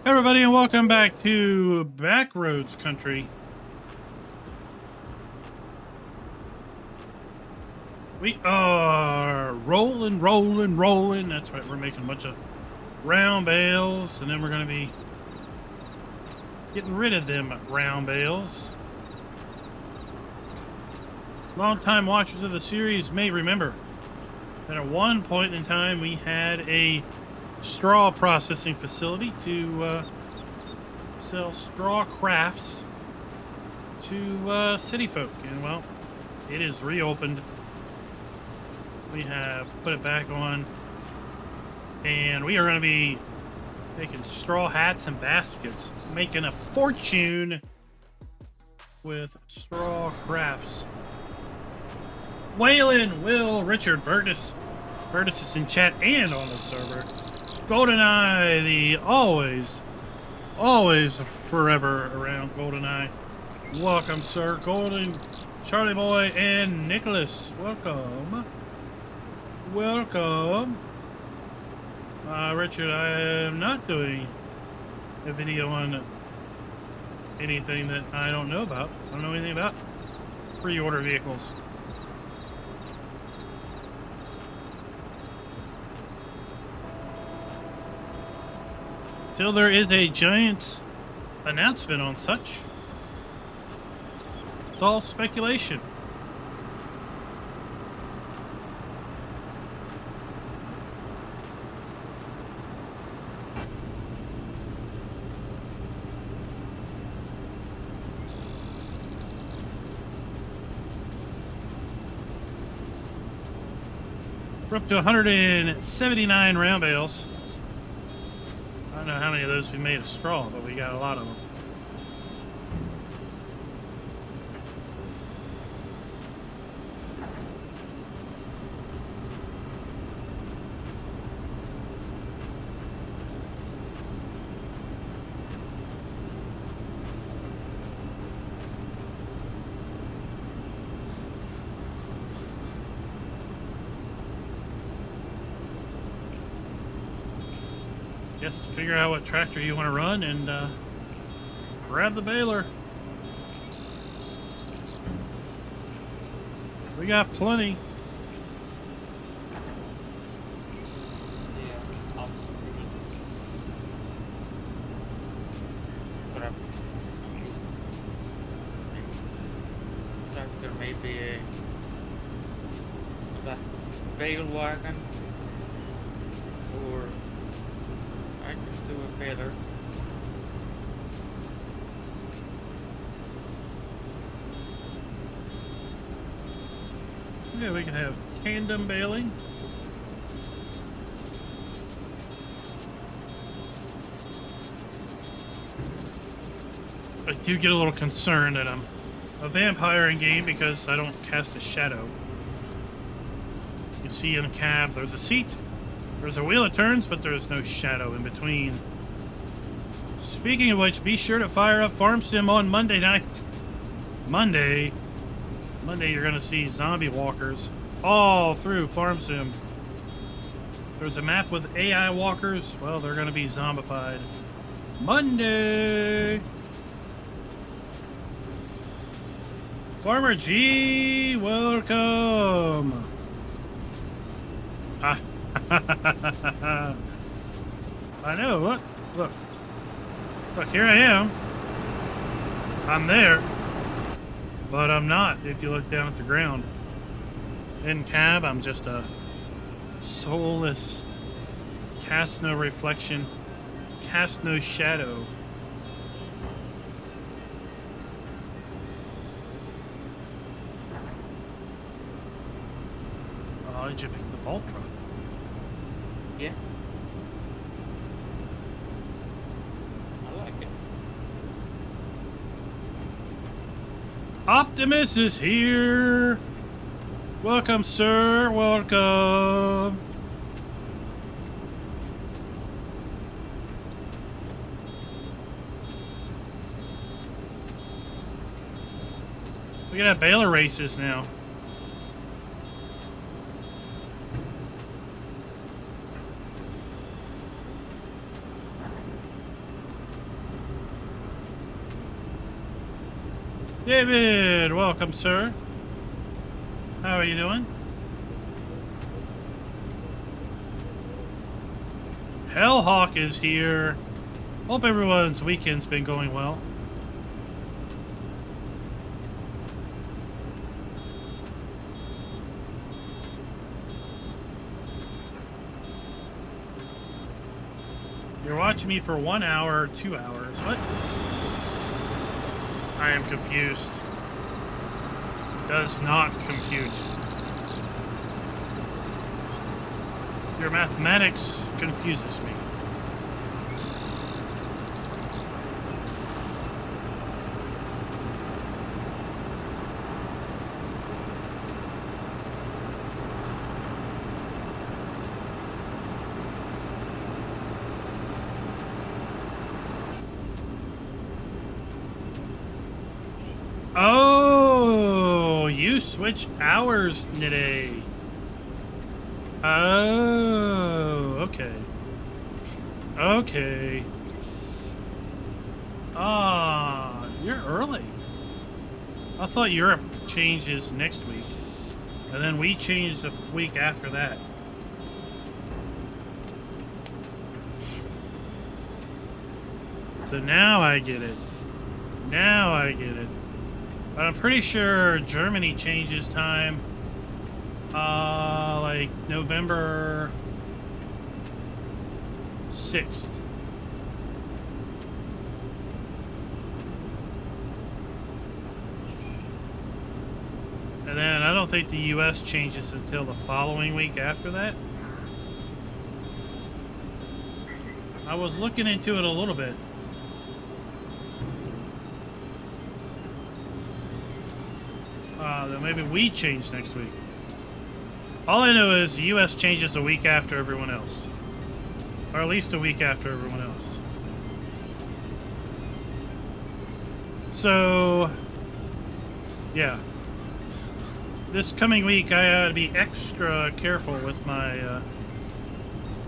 Everybody, and welcome back to Backroads Country. We are rolling. That's right, we're making a bunch of round bales, and then we're going to be getting rid of them round bales. Long-time watchers of the series may remember that at one point in time we had a straw processing facility to sell straw crafts to city folk, and well, it is reopened. We have put it back on, and we are going to be making straw hats and baskets, making a fortune with straw crafts. Waylon, Will, Richard, Burtis is in chat and on the server. GoldenEye, the always forever around GoldenEye. Welcome, sir. Golden, Charlie Boy, and Nicholas. Welcome. Richard, I am not doing a video on anything that I don't know about. I don't know anything about pre-order vehicles. Till there is a giant announcement on such, it's all speculation. We're up to 179 round bales. I don't know how many of those we made of straw, but we got a lot of them. Just figure out what tractor you want to run and grab the baler. We got plenty. Tractor, maybe a bale wagon, or I can do a baler. Yeah, we can have tandem baling. I do get a little concerned that I'm a vampire in game because I don't cast a shadow. You see in a cab, there's a seat. There's a wheel that turns, but there's no shadow in between. Speaking of which, be sure to fire up Farm Sim on Monday night. Monday, you're going to see zombie walkers all through Farm Sim. If there's a map with AI walkers, well, they're going to be zombified. Monday! Farmer G, welcome! I know, look, here I am. I'm there, but I'm not if you look down at the ground. In cab, I'm just a soulless, cast no reflection, cast no shadow. Oh, did you pick the vault truck? Yeah. I like it. Optimus is here. Welcome, sir. Welcome. We got baler races now. David, welcome, sir. How are you doing? Hellhawk is here. Hope everyone's weekend's been going well. You're watching me for 1 hour or 2 hours. What? I am confused. Does not compute. Your mathematics confuses me. Oh, you switched hours today. Oh, okay. Okay. Ah, you're early. I thought Europe changes next week. And then we change the week after that. So now I get it. Now I get it. But I'm pretty sure Germany changes time like November 6th. And then I don't think the US changes until the following week after that. I was looking into it a little bit. Then maybe we change next week. All I know is the US changes a week after everyone else. Or at least a week after everyone else. So, yeah. This coming week I gotta be extra careful with my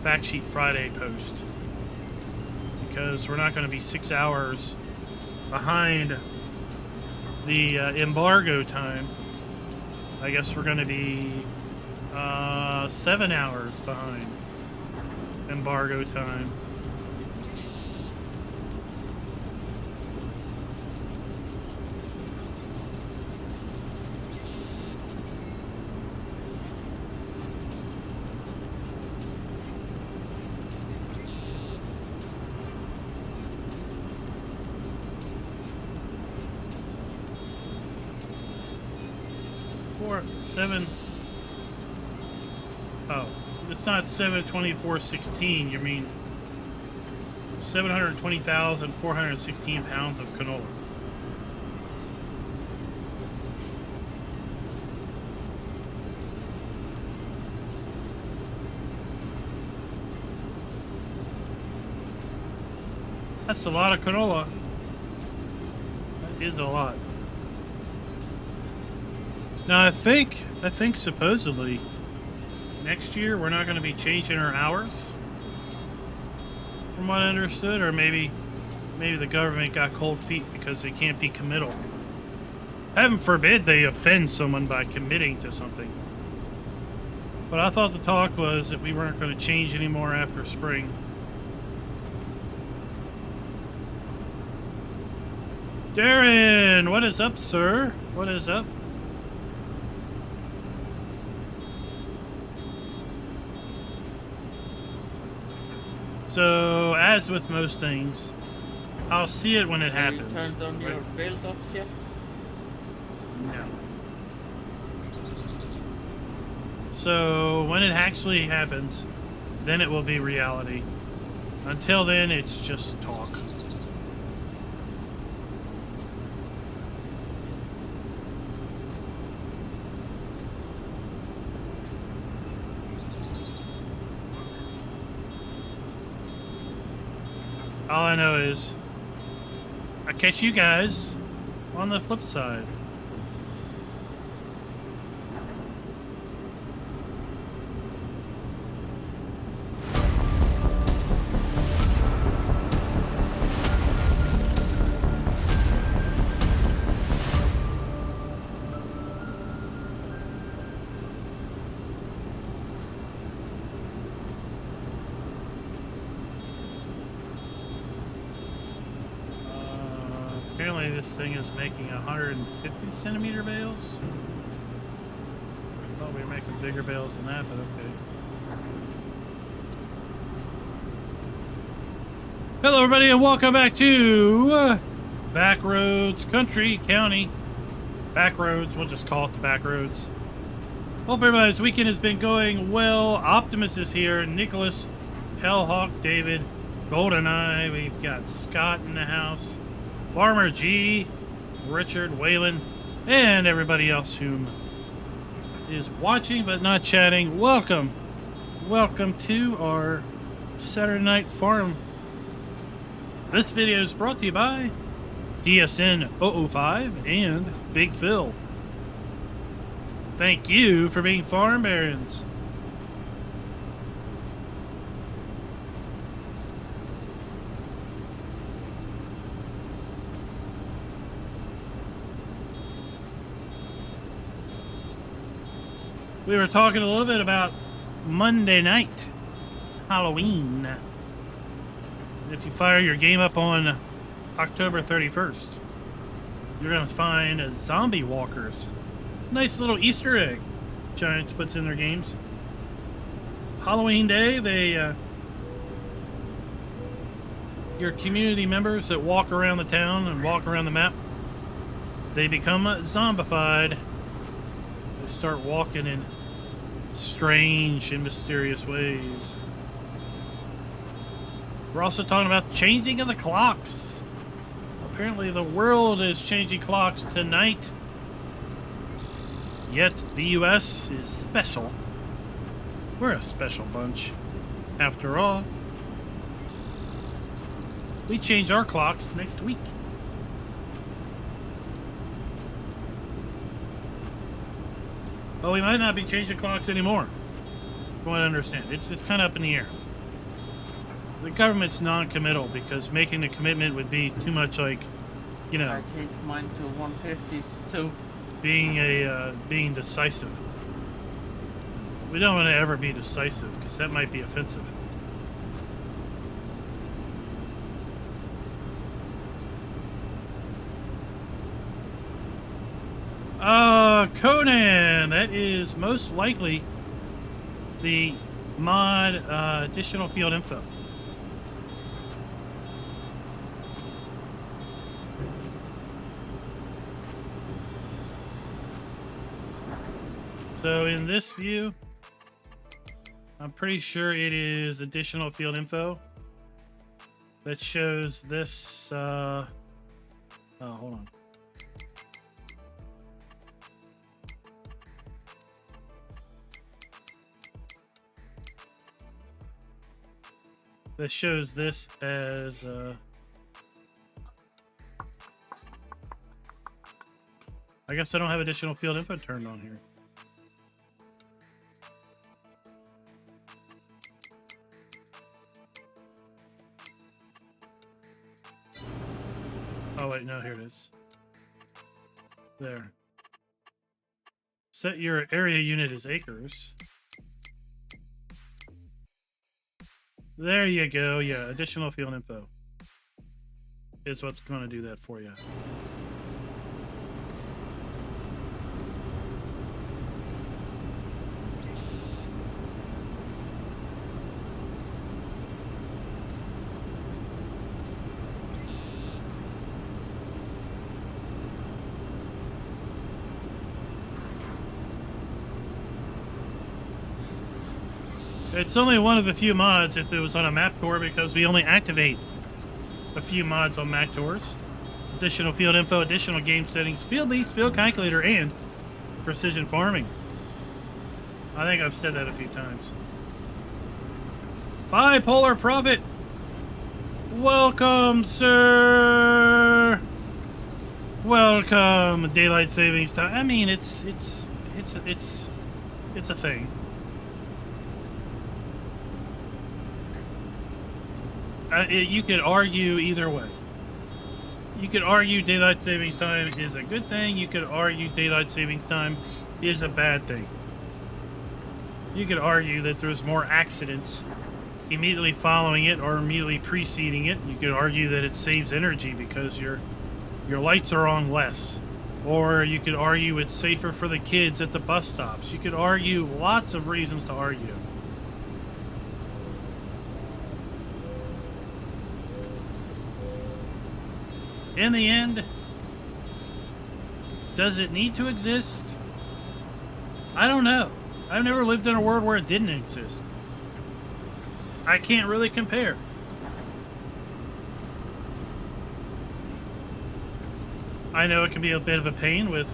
Fact Sheet Friday post. Because we're not going to be 6 hours behind the embargo time. I guess we're going to be 7 hours behind embargo time. Oh, it's not 724.16. You mean 720,416 pounds of canola. That's a lot of canola. That is a lot. Now I think supposedly next year we're not going to be changing our hours, from what I understood, or maybe the government got cold feet because they can't be committal. Heaven forbid they offend someone by committing to something. But I thought the talk was that we weren't going to change anymore after spring. Darren, what is up, sir? What is up? So, as with most things, I'll see it when it happens. Have you turned on your build-ups yet? No. So, when it actually happens, then it will be reality. Until then, it's just talk. All I know is I catch you guys on the flip side. Apparently this thing is making 150 centimeter bales. I thought we were making bigger bales than that, but okay. Hello everybody and welcome back to Backroads Country County. Backroads, we'll just call it the Backroads. Hope everybody's weekend has been going well. Optimus is here, Nicholas, Hellhawk, David, GoldenEye, we've got Scott in the house, Farmer G, Richard, Waylon, and everybody else whom is watching but not chatting. Welcome. Welcome to our Saturday Night Farm. This video is brought to you by DSN 005 and Big Phil. Thank you for being farm barons. We were talking a little bit about Monday night, Halloween. If you fire your game up on October 31st, you're going to find zombie walkers. Nice little Easter egg Giants puts in their games. Halloween Day, they your community members that walk around the town and walk around the map, they become zombified. They start walking in strange and mysterious ways. We're also talking about the changing of the clocks. Apparently the world is changing clocks tonight. Yet the US is special. We're a special bunch. After all, we change our clocks next week. Well, we might not be changing clocks anymore. From what I understand, it's kind of up in the air. The government's non-committal because making the commitment would be too much like, you know, I changed mine to 150 too. Being decisive. We don't want to ever be decisive because that might be offensive. Conan, that is most likely the mod additional field info. So in this view, I'm pretty sure it is additional field info that shows this, oh, hold on. That shows this as, I guess I don't have additional field info turned on here. Oh wait, no, here it is. There. Set your area unit as acres. There you go. Yeah, additional field info is what's going to do that for you. It's only one of the few mods if it was on a map tour because we only activate a few mods on map tours. Additional field info, additional game settings, field lease, field calculator, and precision farming. I think I've said that a few times. Bipolar Prophet. Welcome, sir. Welcome. Daylight savings time. I mean, it's a thing. You could argue either way. You could argue daylight savings time is a good thing. You could argue daylight savings time is a bad thing. You could argue that there's more accidents immediately following it or immediately preceding it. You could argue that it saves energy because you're your lights are on less. Or you could argue it's safer for the kids at the bus stops. You could argue lots of reasons to argue. In the end, does it need to exist? I don't know. I've never lived in a world where it didn't exist. I can't really compare. I know it can be a bit of a pain with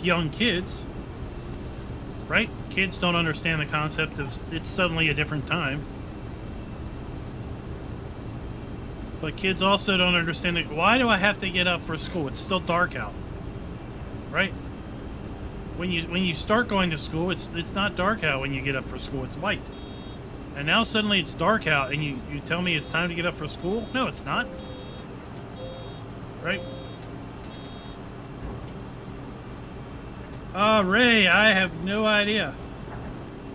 young kids, right? Kids don't understand the concept of it's suddenly a different time. But kids also don't understand it. Why do I have to get up for school? It's still dark out, right? When you start going to school, it's not dark out when you get up for school. It's light. And now suddenly it's dark out, and you tell me it's time to get up for school? No, it's not. Right? Ray, I have no idea.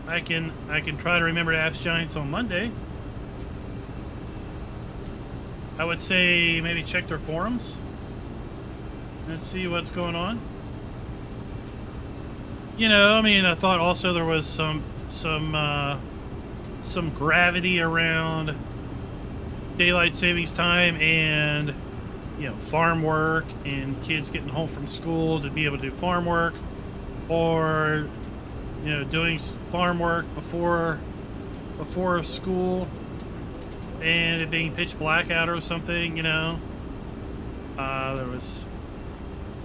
I can try to remember to ask Giants on Monday. I would say maybe check their forums and see what's going on. You know, I mean, I thought also there was some gravity around daylight savings time and, you know, farm work and kids getting home from school to be able to do farm work, or, you know, doing farm work before school and it being pitch black out or something, you know.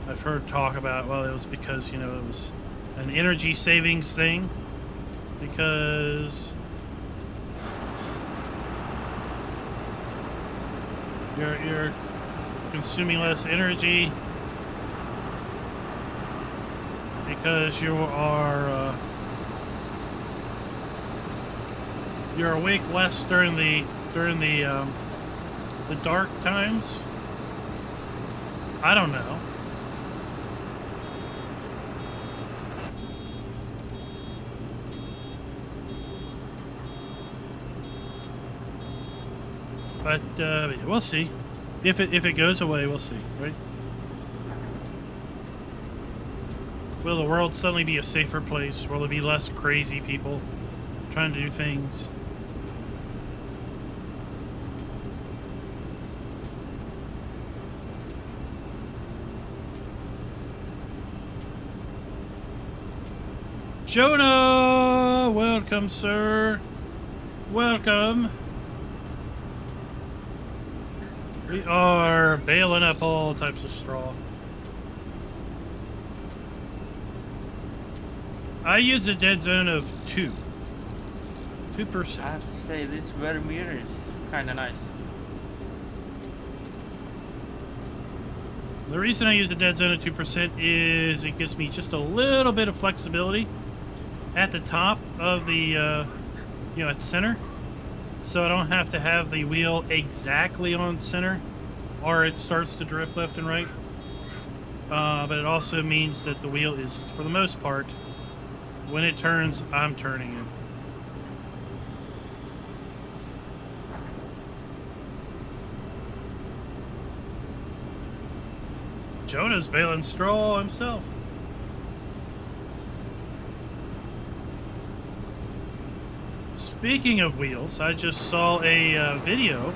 I've heard talk about, well, it was because, you know, it was an energy savings thing because you're consuming less energy because you are you're awake less during the dark times. I don't know. But we'll see. If it goes away, we'll see, right? Will the world suddenly be a safer place? Will there be less crazy people trying to do things? Jonah! Welcome, sir. Welcome. We are baling up all types of straw. I use a dead zone of 2%. I have to say, this vermeer is kind of nice. The reason I use the dead zone of 2% is it gives me just a little bit of flexibility at the top of the, you know, at center. So I don't have to have the wheel exactly on center or it starts to drift left and right. But it also means that the wheel is, for the most part, when it turns, I'm turning it. Jonah's baling straw himself. Speaking of wheels, I just saw a video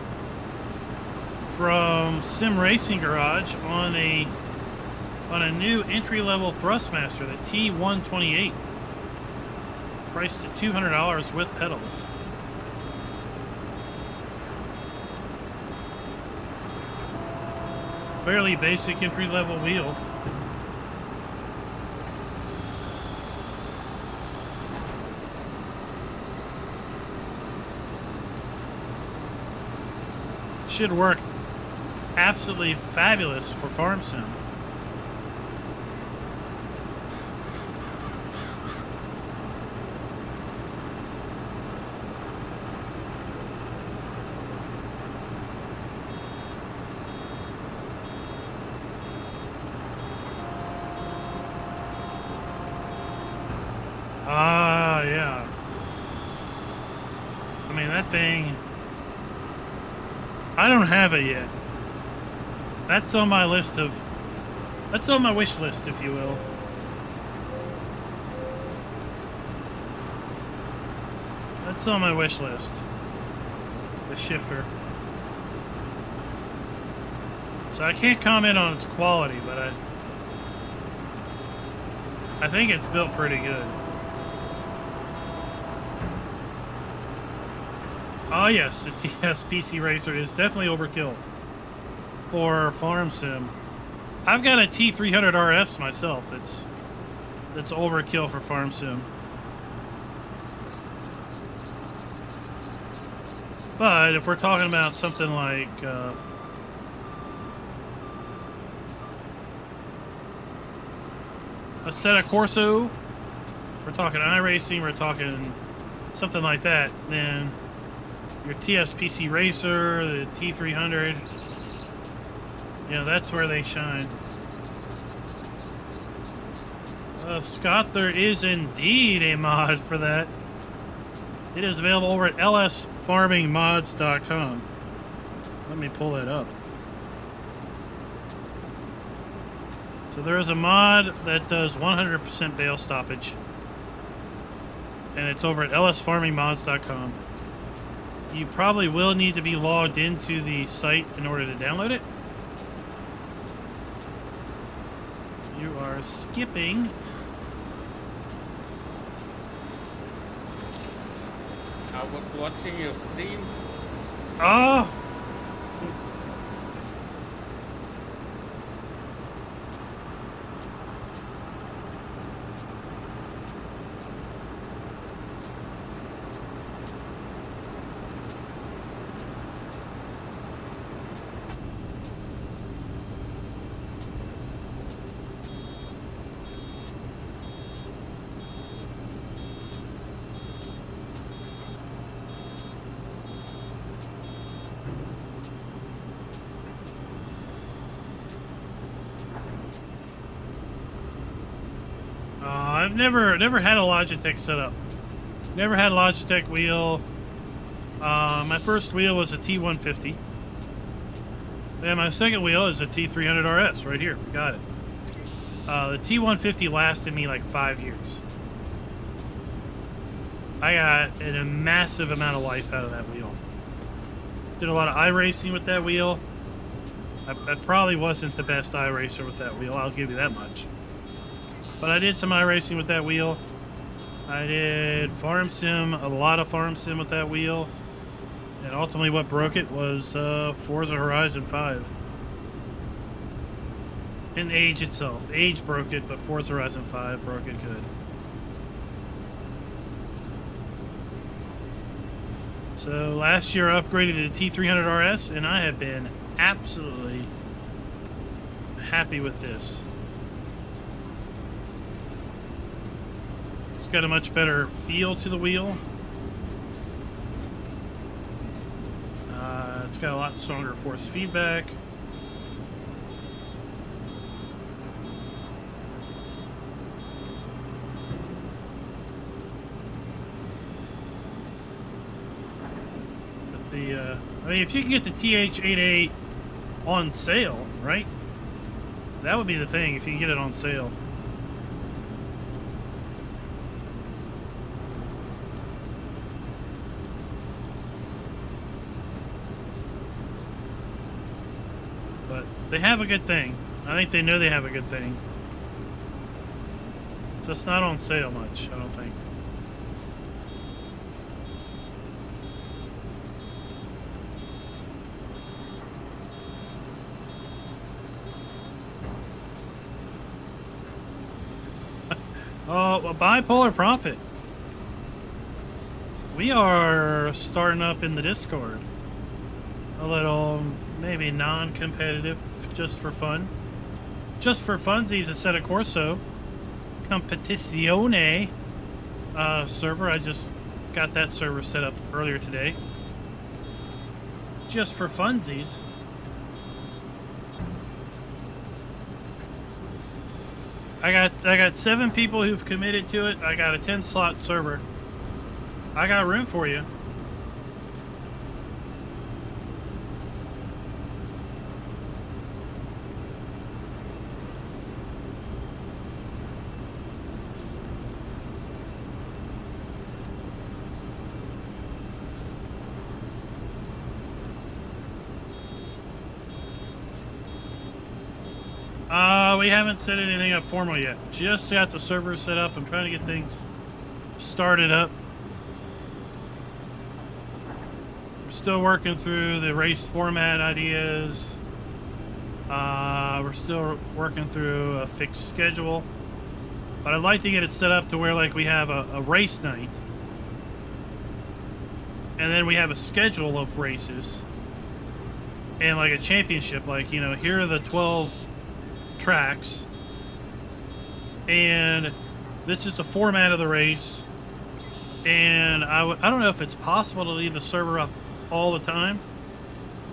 from Sim Racing Garage on a new entry-level Thrustmaster, the T128, priced at $200 with pedals. Fairly basic entry-level wheel. Should work absolutely fabulous for farm sim. Yeah. I mean, that thing, I don't have it yet. That's on my list of... That's on my wish list, if you will. That's on my wish list. The shifter. So I can't comment on its quality, but I think it's built pretty good. Oh yes, the TSPC Racer is definitely overkill for farm sim. I've got a T300 RS myself. That's overkill for farm sim. But if we're talking about something like Assetto Corsa, we're talking iRacing, we're talking something like that, then your TSPC Racer, the T300, you know, that's where they shine. Scott, there is indeed a mod for that. It is available over at lsfarmingmods.com. Let me pull that up. So there is a mod that does 100% bale stoppage. And it's over at lsfarmingmods.com. You probably will need to be logged into the site in order to download it. You are skipping. I was watching your stream. Oh! I've never had a Logitech setup. Never had a Logitech wheel. My first wheel was a T150. And my second wheel is a T300 RS right here. Got it. The T150 lasted me like 5 years. I got a massive amount of life out of that wheel. Did a lot of iRacing with that wheel. I probably wasn't the best iRacer with that wheel, I'll give you that much. But I did some iRacing with that wheel. I did farm sim, a lot of farm sim with that wheel. And ultimately what broke it was Forza Horizon 5. And Age itself. Age broke it, but Forza Horizon 5 broke it good. So last year I upgraded to the T300 RS, and I have been absolutely happy with this. It's got a much better feel to the wheel. It's got a lot stronger force feedback. But the, I mean, if you can get the TH88 on sale, right? That would be the thing, if you can get it on sale. They have a good thing. I think they know they have a good thing. So it's not on sale much, I don't think. Oh, a bipolar profit. We are starting up in the Discord. A little, maybe non-competitive, just for fun. Just for funsies, Assetto Corsa Competizione server. I just got that server set up earlier today. Just for funsies. I got 7 people who've committed to it. I got a 10-slot server. I got room for you. We haven't set anything up formal yet. Just got the server set up. I'm trying to get things started up. We're still working through the race format ideas. We're still working through a fixed schedule. But I'd like to get it set up to where like we have a race night. And then we have a schedule of races. And like a championship. Like, you know, here are the 12 tracks. And this is the format of the race. And I don't know if it's possible to leave the server up all the time.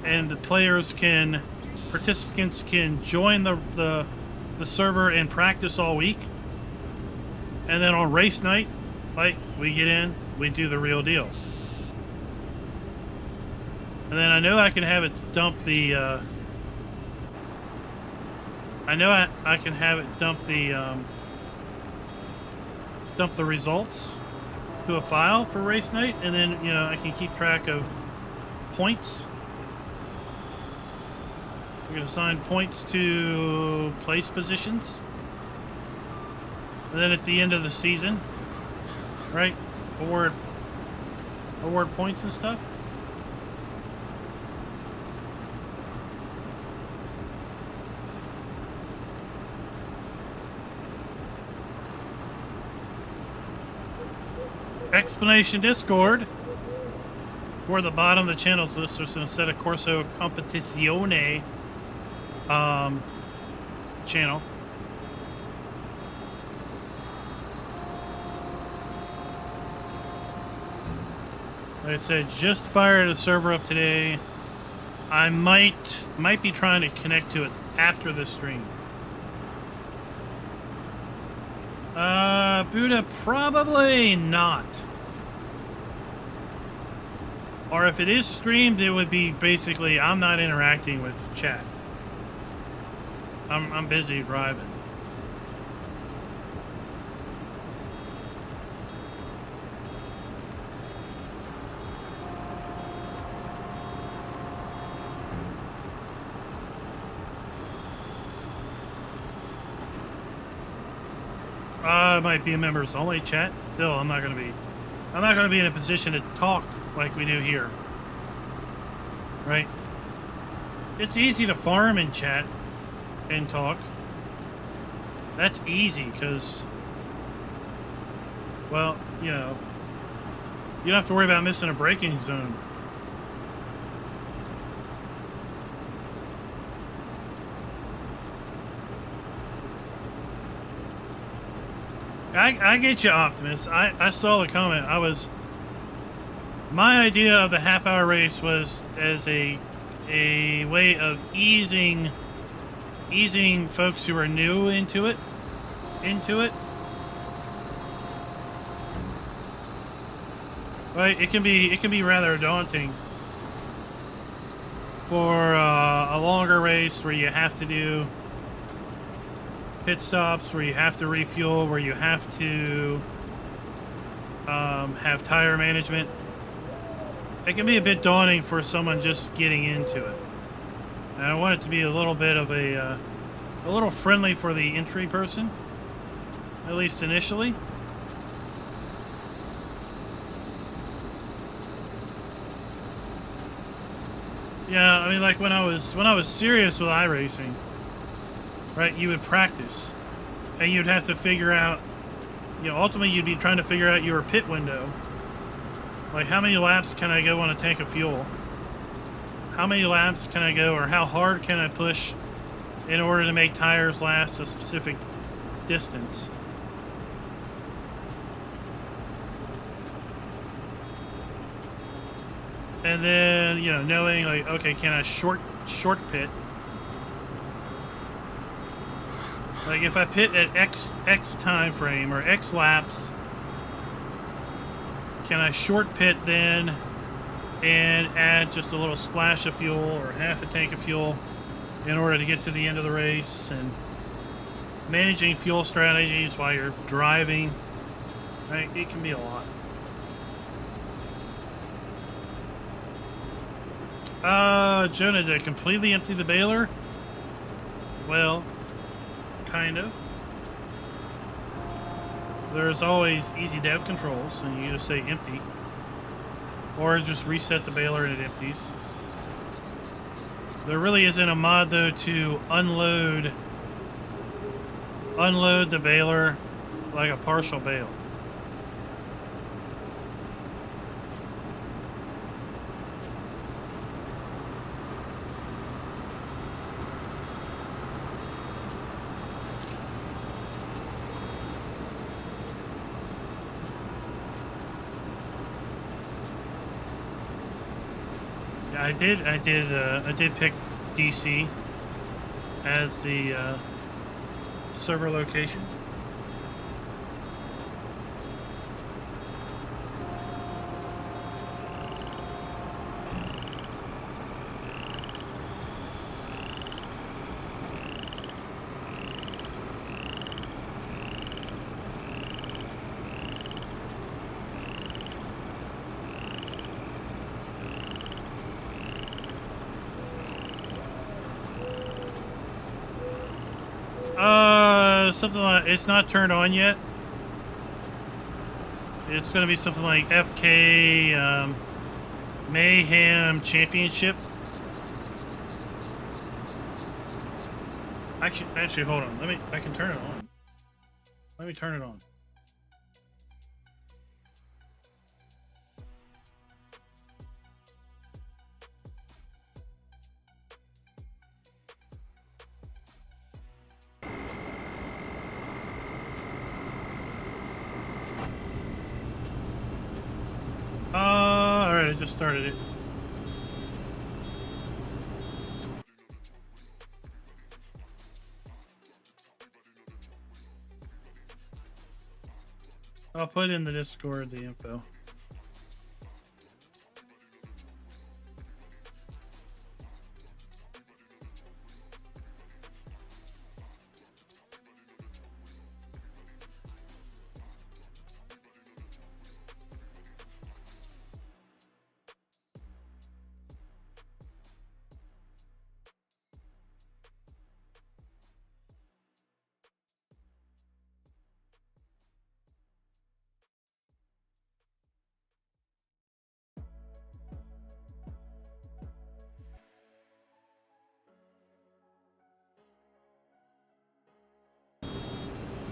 And the participants can join the server and practice all week. And then on race night, like, we get in, we do the real deal. And then I know I can have it dump the, I can have it dump the results to a file for race night, and then, you know, I can keep track of points. We can assign points to place positions. And then at the end of the season, right, award points and stuff. Explanation Discord. Toward the bottom of the channels list, there's going to set a Corso Competizione channel. Like I said, just fired a server up today. I might be trying to connect to it after the stream. Buddha, probably not. Or if it is streamed, it would be basically I'm not interacting with chat. I'm busy driving. I might be a members only chat. Still, I'm not gonna be in a position to talk like we do here. Right? It's easy to farm and chat and talk. That's easy because, well, you know, you don't have to worry about missing a braking zone. I get you, Optimus. I saw the comment. My idea of the half-hour race was as a way of easing folks who are new into it. Right? It can be rather daunting for a longer race where you have to do pit stops, where you have to refuel, where you have to have tire management. It can be a bit daunting for someone just getting into it. And I want it to be a little bit of a little friendly for the entry person, at least initially. Yeah, I mean, like when I was serious with iRacing, right, you would practice, and you'd have to figure out, you know, ultimately you'd be trying to figure out your pit window. Like, how many laps can I go on a tank of fuel? How many laps can I go, or how hard can I push in order to make tires last a specific distance? And then, you know, knowing, like, okay, can I short pit? Like, if I pit at X time frame or X laps, can I short pit then and add just a little splash of fuel or half a tank of fuel in order to get to the end of the race? And managing fuel strategies while you're driving, right? It can be a lot. Jonah, did I completely empty the baler? Well, kind of. There's always easy dev controls, and you just say empty. Or just reset the baler and it empties. There really isn't a mod, though, to unload the baler like a partial bale. I did pick DC as the server location. Something like, it's not turned on yet. It's going to be something like FK Mayhem Championship. Actually, hold on. I can turn it on. Let me turn it on. Alright, I just started it. I'll put in the Discord the info.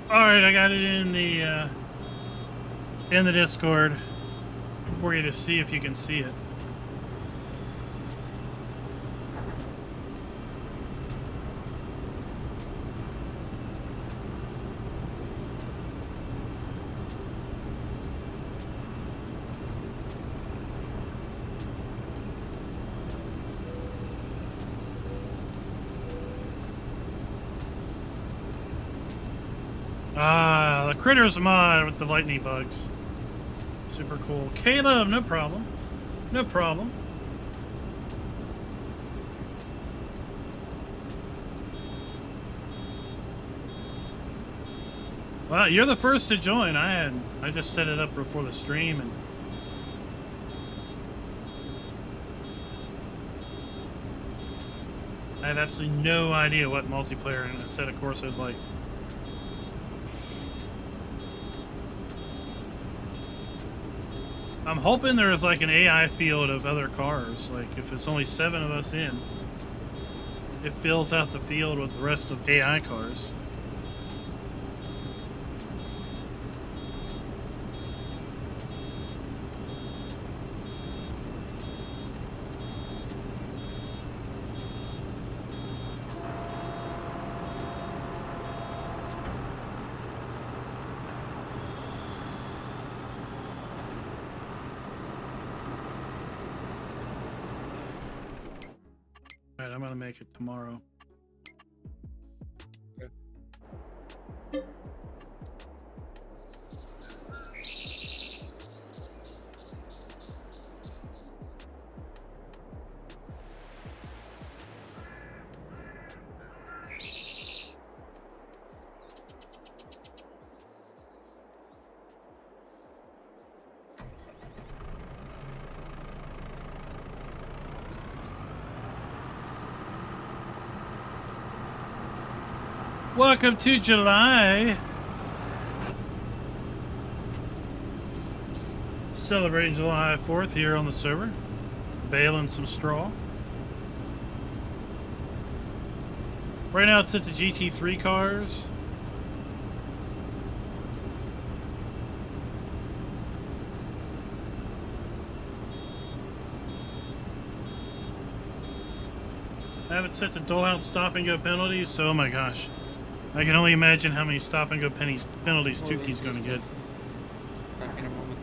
Alright, I got it in the Discord for you to see if you can see it. The Critters mod with the lightning bugs. Super cool. Caleb, no problem. No problem. Well, you're the first to join. I just set it up before the stream, and I have absolutely no idea what multiplayer in a set of course is like. I'm hoping there's like an AI field of other cars. Like if it's only 7 of us in, it fills out the field with the rest of AI cars. Alright, I'm gonna make it tomorrow. Welcome to July. Celebrating July 4th here on the server. Baling some straw. Right now it's set to GT3 cars. I have it set to dole out stop and go penalties, so oh my gosh. I can only imagine how many stop and go penalties Tuki's gonna get. Back in a moment.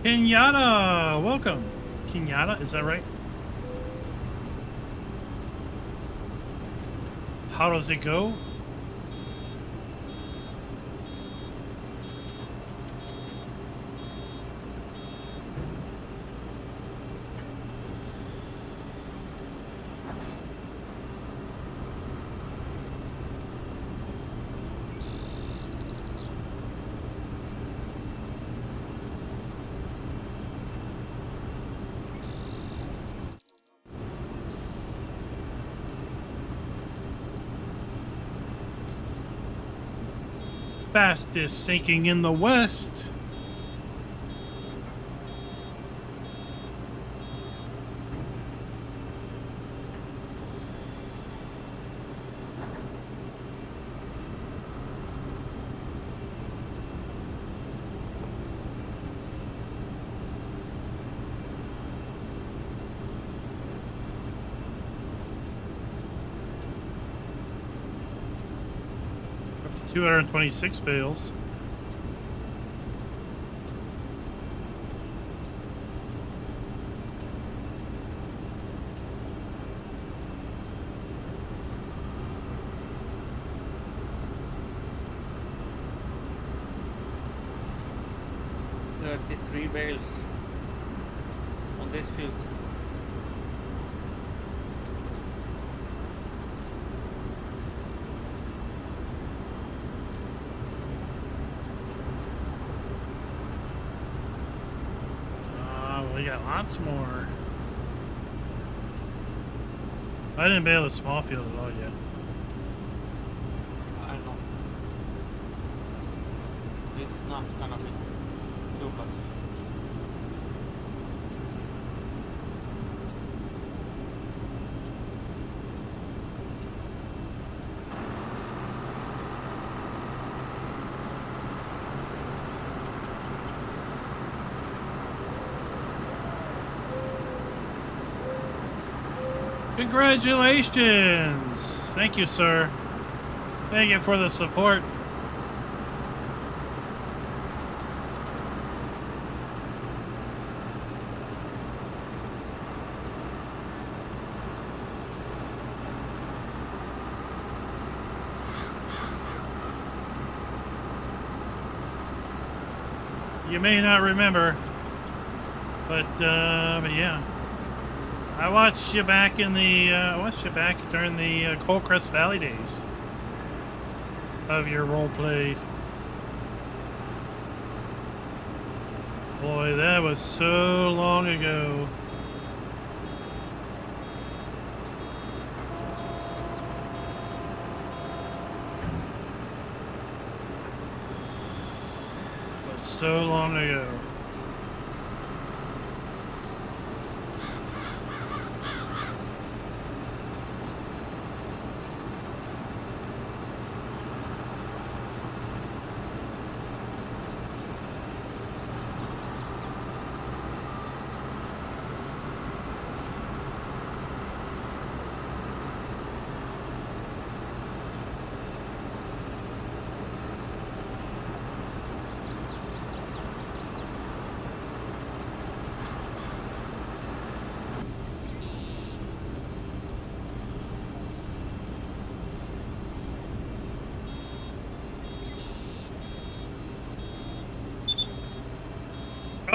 Kenyatta, welcome. Kenyatta, is that right? How does it go? Fastest sinking in the west. Up to 226 bales. There are 3 bales on this field. We got lots more. I didn't bale the small field at all yet. I know. It's not gonna be too much. Congratulations! Thank you, sir. Thank you for the support. You may not remember, but yeah. I watched you back in the, during the Coalcrest Valley days of your role play. Boy, that was so long ago. It was so long ago.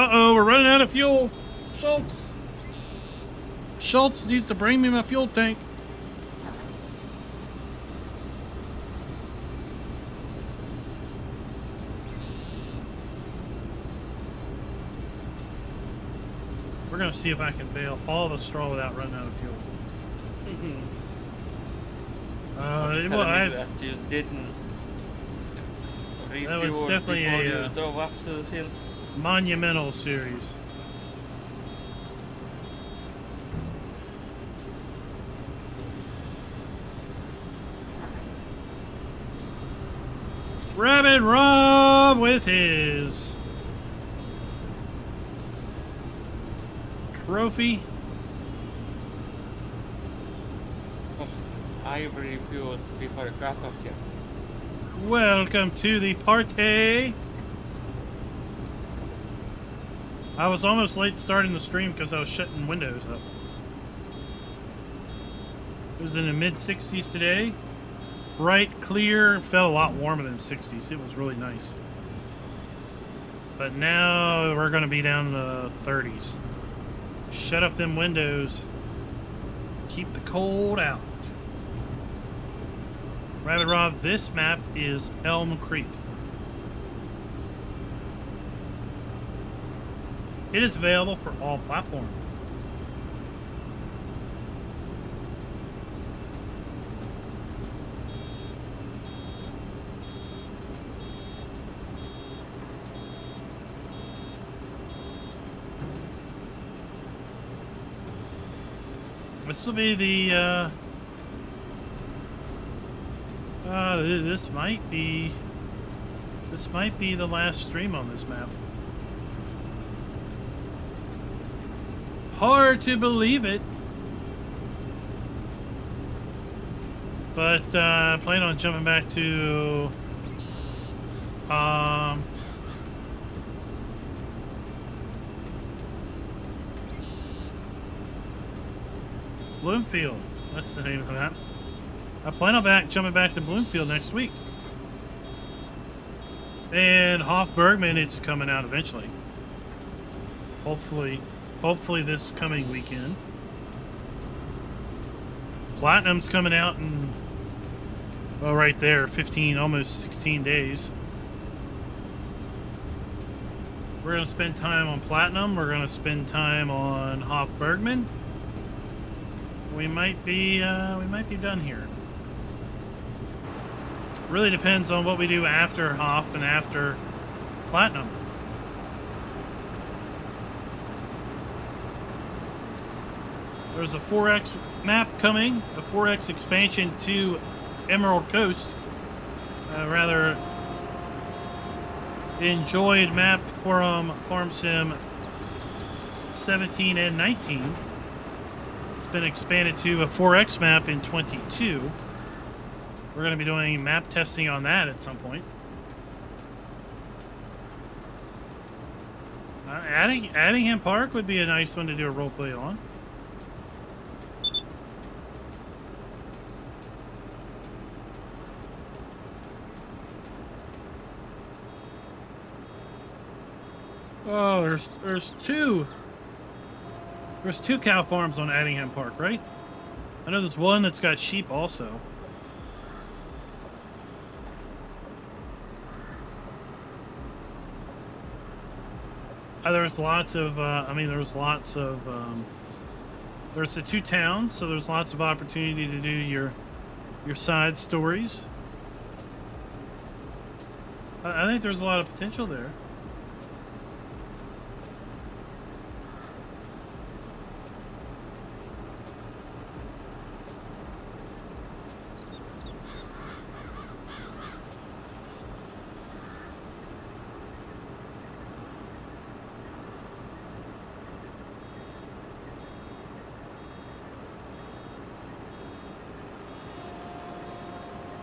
Uh-oh, we're running out of fuel. Schultz. Schultz needs to bring me my fuel tank. We're going to see if I can bale all the straw without running out of fuel. Well, that you didn't that was refuel definitely before a you drove up to the hill. monumental series. Rabbit Rob with his trophy. I refueled before the cutoff yet. Welcome to the party. I was almost late starting the stream because I was shutting windows up. It was in the mid-60s today. Bright, clear, felt a lot warmer than 60s. It was really nice. But now we're going to be down in the 30s. Shut up them windows. Keep the cold out. Rabbit Rob, this map is Elm Creek. It is available for all platforms. This will be the this might be the last stream on this map. Hard to believe it, but I plan on jumping back to Bloomfield. That's the name of the map. I plan on jumping back to Bloomfield next week. And Hoff-Bergman, it's coming out eventually. Hopefully this coming weekend. Platinum's coming out in, well, right there, 15, almost 16 days. We're going to spend time on Platinum. We're going to spend time on Hoff-Bergman. We might be done here. Really depends on what we do after Hoff and after Platinum. There's a 4X map coming, a 4X expansion to Emerald Coast. Rather enjoyed map from Farm Sim 17 and 19. It's been expanded to a 4X map in 22. We're going to be doing map testing on that at some point. Addingham Park would be a nice one to do a roleplay on. Oh, there's two cow farms on Addingham Park, right? I know there's one that's got sheep also. There's lots of, there's the two towns, so there's lots of opportunity to do your side stories. I think there's a lot of potential there.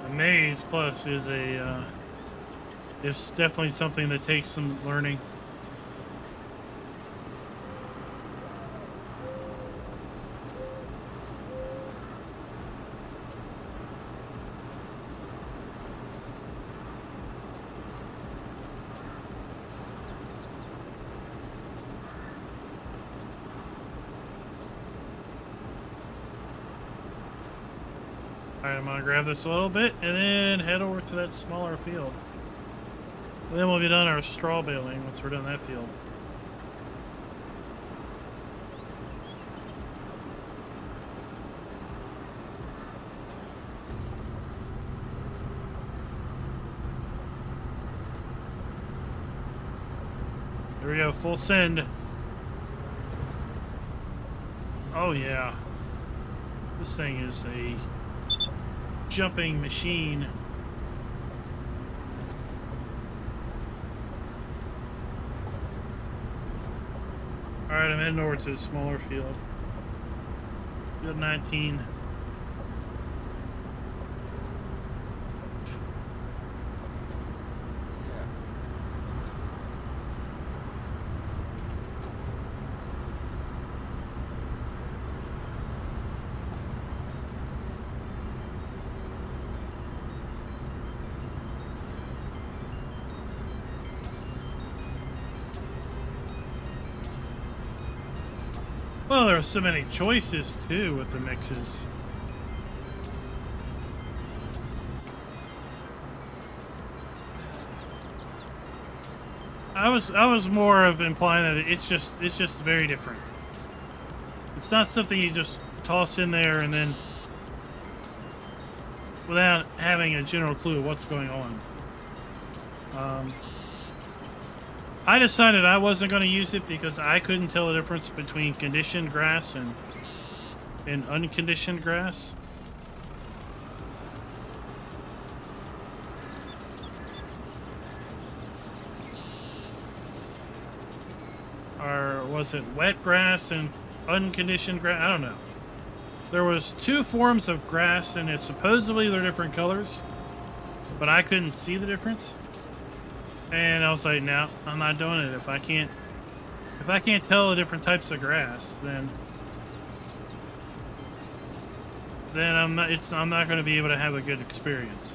Maze Plus is it's definitely something that takes some learning. Alright, I'm gonna grab this a little bit and then head over to that smaller field. And then we'll be done our straw baling once we're done that field. Here we go, full send. Oh yeah. This thing is a jumping machine. Alright, I'm heading over to the smaller field. Field 19. Well, there are so many choices too with the mixes. I was more of implying that it's just very different. It's not something you just toss in there and then without having a general clue of what's going on. I decided I wasn't going to use it because I couldn't tell the difference between conditioned grass and unconditioned grass. Or was it wet grass and unconditioned grass? I don't know. There was two forms of grass and supposedly they're different colors, but I couldn't see the difference. And I was like, no, I'm not doing it. If I can't tell the different types of grass, then I'm not going to be able to have a good experience.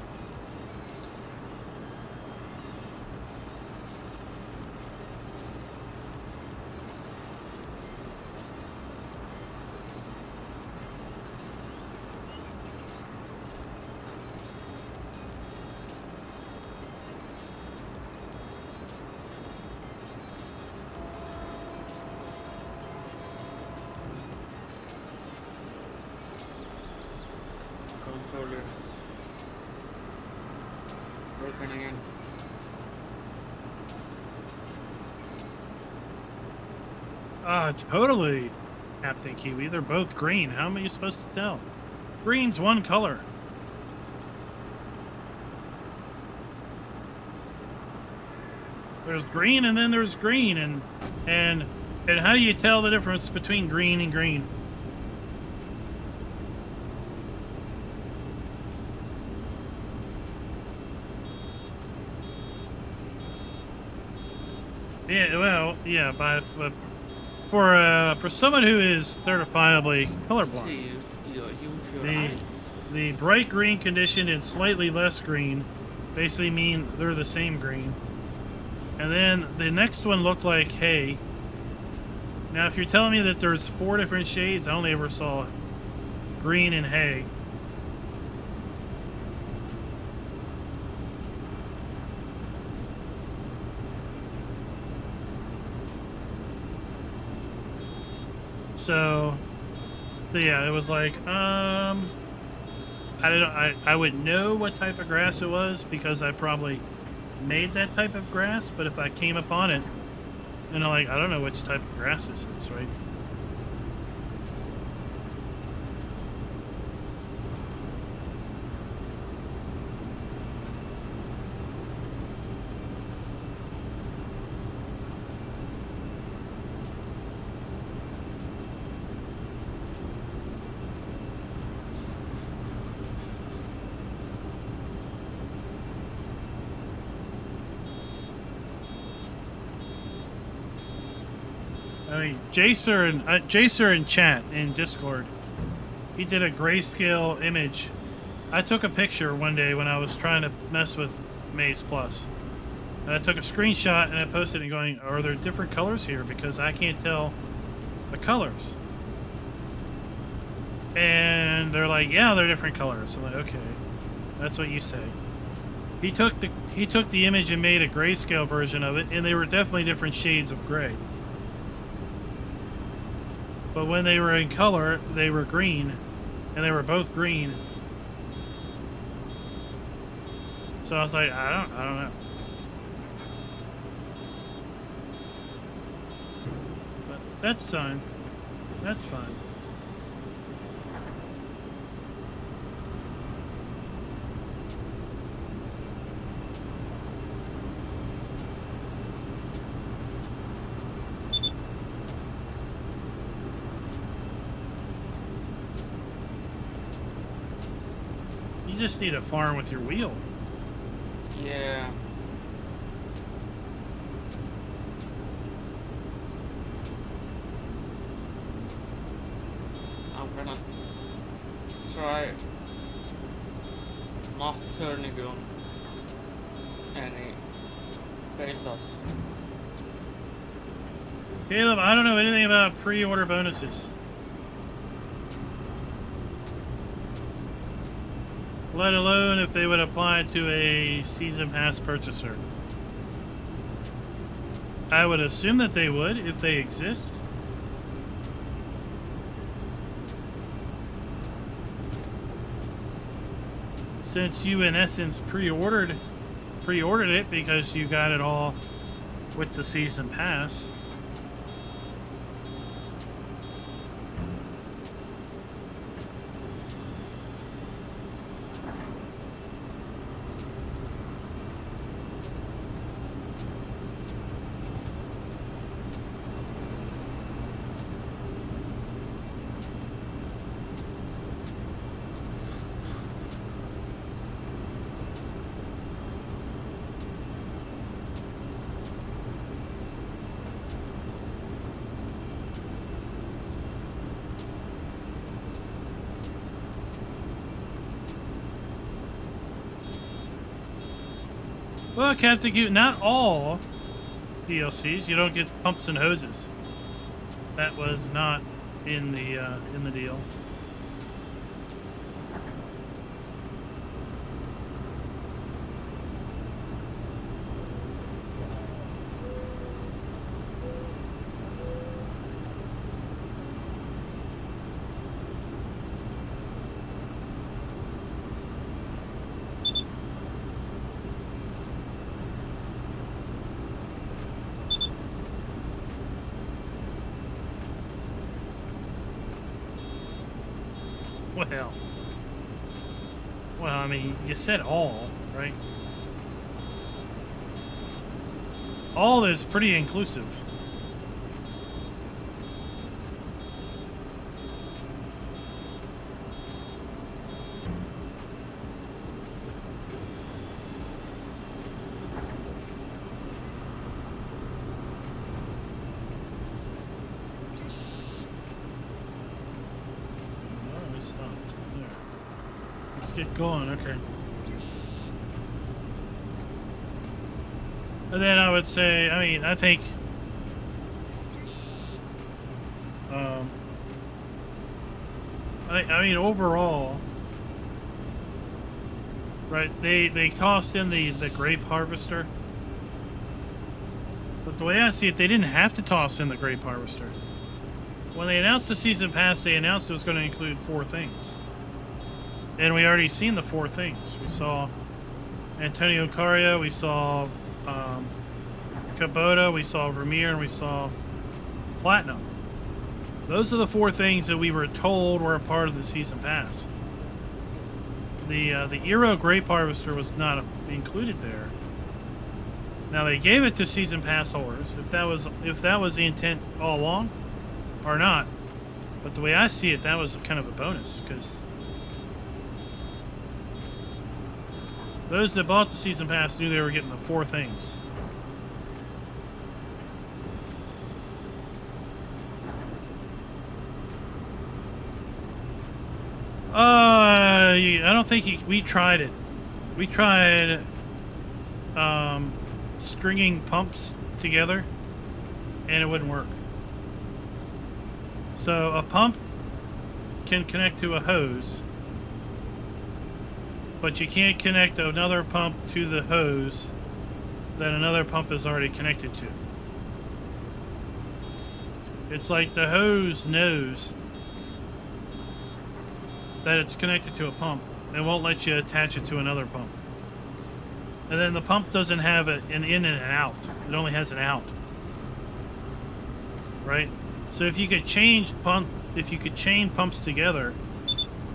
Broken again. Totally, Captain Kiwi. They're both green. How am I supposed to tell? Green's one color. There's green and then there's green, and how do you tell the difference between green and green? Yeah, well, yeah, but for someone who is certifiably colorblind, the bright green condition and slightly less green basically mean they're the same green. And then the next one looked like hay. Now, if you're telling me that there's 4 different shades, I only ever saw green and hay. So yeah, it was like, I would know what type of grass it was because I probably made that type of grass, but if I came upon it, and I don't know which type of grass this is, right? I mean, Jacer in chat in Discord, he did a grayscale image. I took a picture one day when I was trying to mess with Maze Plus, and I took a screenshot and I posted it going, are there different colors here? Because I can't tell the colors. And they're like, yeah, they're different colors. I'm like, okay, that's what you say. He took the image and made a grayscale version of it, and they were definitely different shades of gray. But when they were in color, they were green, and they were both green. So I was like, I don't know. But that's fine. That's fine. You just need a farm with your wheel. Yeah. I'm gonna try not turning on any beta. Caleb, I don't know anything about pre-order bonuses. Let alone if they would apply to a season pass purchaser. I would assume that they would if they exist. Since you in essence pre-ordered it because you got it all with the season pass. Well, Captain Q, not all DLCs. You don't get pumps and hoses. That was not in the deal. Well, I mean, you said all, right? All is pretty inclusive. Get going, okay. And then I would say, I mean, I think I mean overall, right, they tossed in the grape harvester. But the way I see it, they didn't have to toss in the grape harvester. When they announced the season pass, they announced it was going to include 4 things. And we already seen the 4 things. We saw Antonio Caria, we saw Kubota, we saw Vermeer, and we saw Platinum. Those are the 4 things that we were told were a part of the season pass. The Eero Grape Harvester was not included there. Now they gave it to season pass holders, if that was the intent all along, or not. But the way I see it, that was kind of a bonus, because those that bought the season pass knew they were getting the 4 things. I don't think we tried it. We tried stringing pumps together, and it wouldn't work. So a pump can connect to a hose, but you can't connect another pump to the hose that another pump is already connected to. It's like the hose knows that it's connected to a pump. It won't let you attach it to another pump. And then the pump doesn't have an in and an out. It only has an out. Right? So if you could chain pumps together,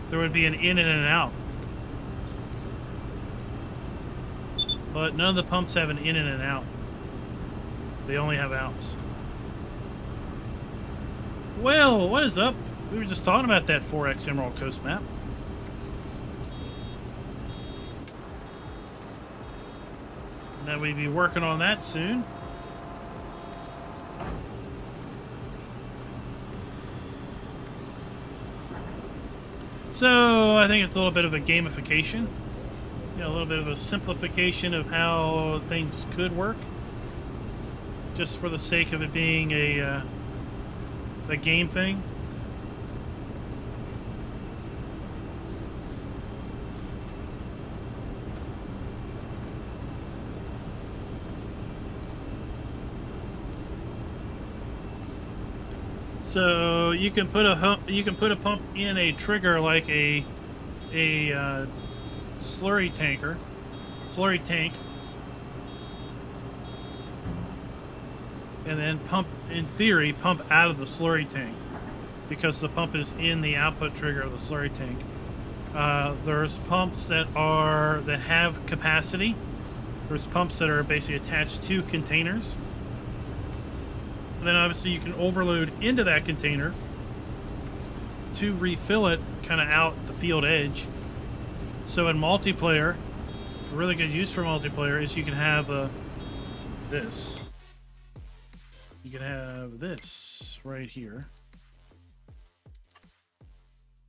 there would be an in and an out. But none of the pumps have an in and an out. They only have outs. Well, what is up? We were just talking about that 4X Emerald Coast map. That we'd be working on that soon. So I think it's a little bit of a gamification. You know, a little bit of a simplification of how things could work. Just for the sake of it being a game thing. So you can put a pump in a trigger like a slurry tank, and then pump, in theory, pump out of the slurry tank because the pump is in the output trigger of the slurry tank. There's pumps that have capacity. There's pumps that are basically attached to containers. And then obviously you can overload into that container to refill it kind of out the field edge. So in multiplayer, a really good use for multiplayer is you can have this. You can have this right here.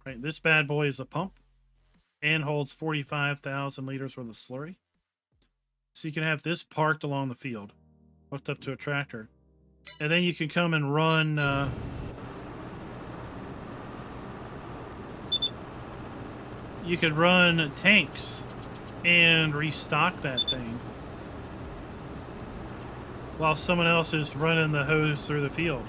Right, this bad boy is a pump and holds 45,000 liters worth of slurry. So you can have this parked along the field, hooked up to a tractor. And then you can come and run you could run tanks and restock that thing while someone else is running the hose through the field.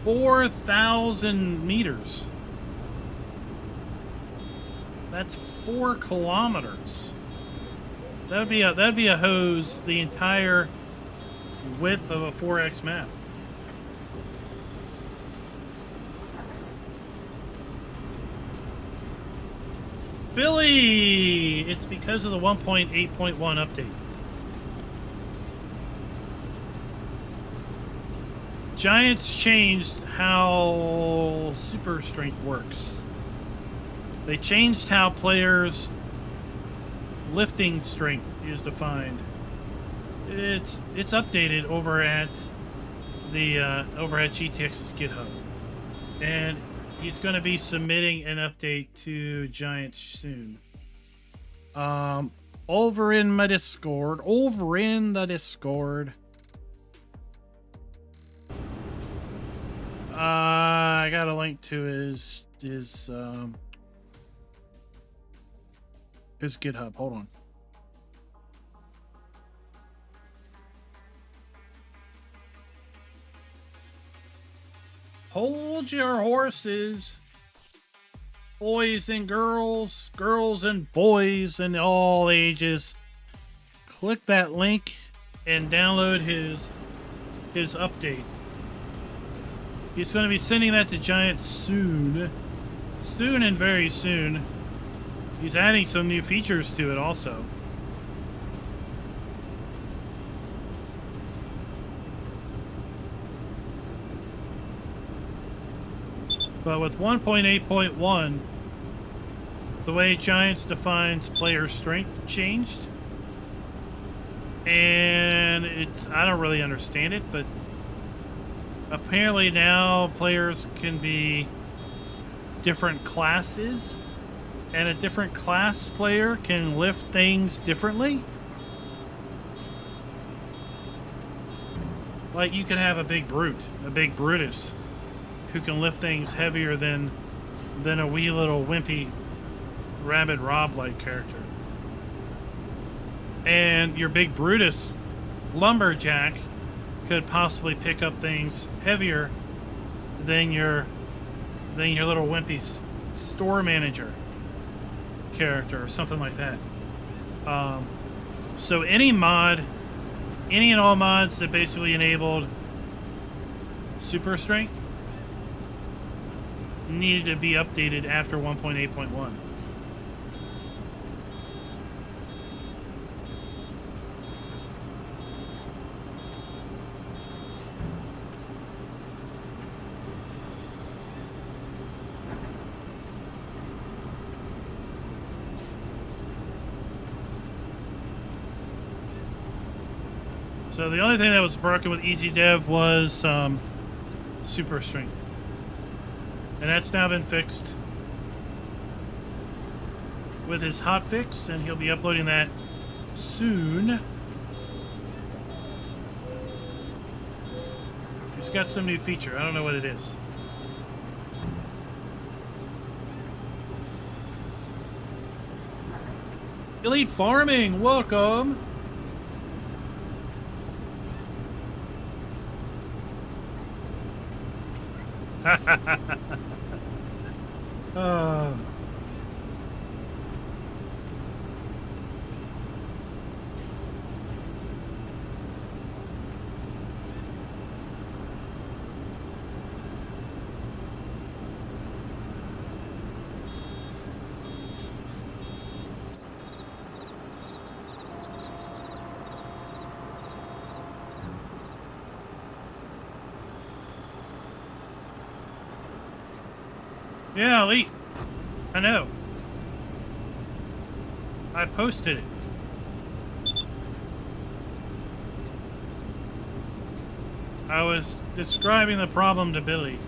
$4,000 meters. That's 4 kilometers. That'd be a hose the entire width of a 4X map. Billy! It's because of the 1.8.1 update. Giants changed how super strength works. They changed how players' lifting strength is defined. It's updated over at GTX's GitHub, and he's going to be submitting an update to Giants soon. Over in the Discord. I got a link to his GitHub. Hold on. Hold your horses, boys and girls, girls and boys and all ages. Click that link and download his update. He's going to be sending that to Giants soon. Soon and very soon. He's adding some new features to it also. But with 1.8.1, the way Giants defines player strength changed. And I don't really understand it, but apparently now players can be different classes, and a different class player can lift things differently. Like, you can have a big brute, a big Brutus, who can lift things heavier than a wee little wimpy Rabid Rob-like character. And your big Brutus lumberjack could possibly pick up things heavier than your little wimpy store manager character or something like that. So any and all mods that basically enabled super strength needed to be updated after 1.8.1. So the only thing that was broken with Easy Dev was super strength. And that's now been fixed with his hotfix, and he'll be uploading that soon. He's got some new feature. I don't know what it is. Elite Farming, welcome. Oh. Yeah, Elite. I know. I posted it. I was describing the problem to Billy.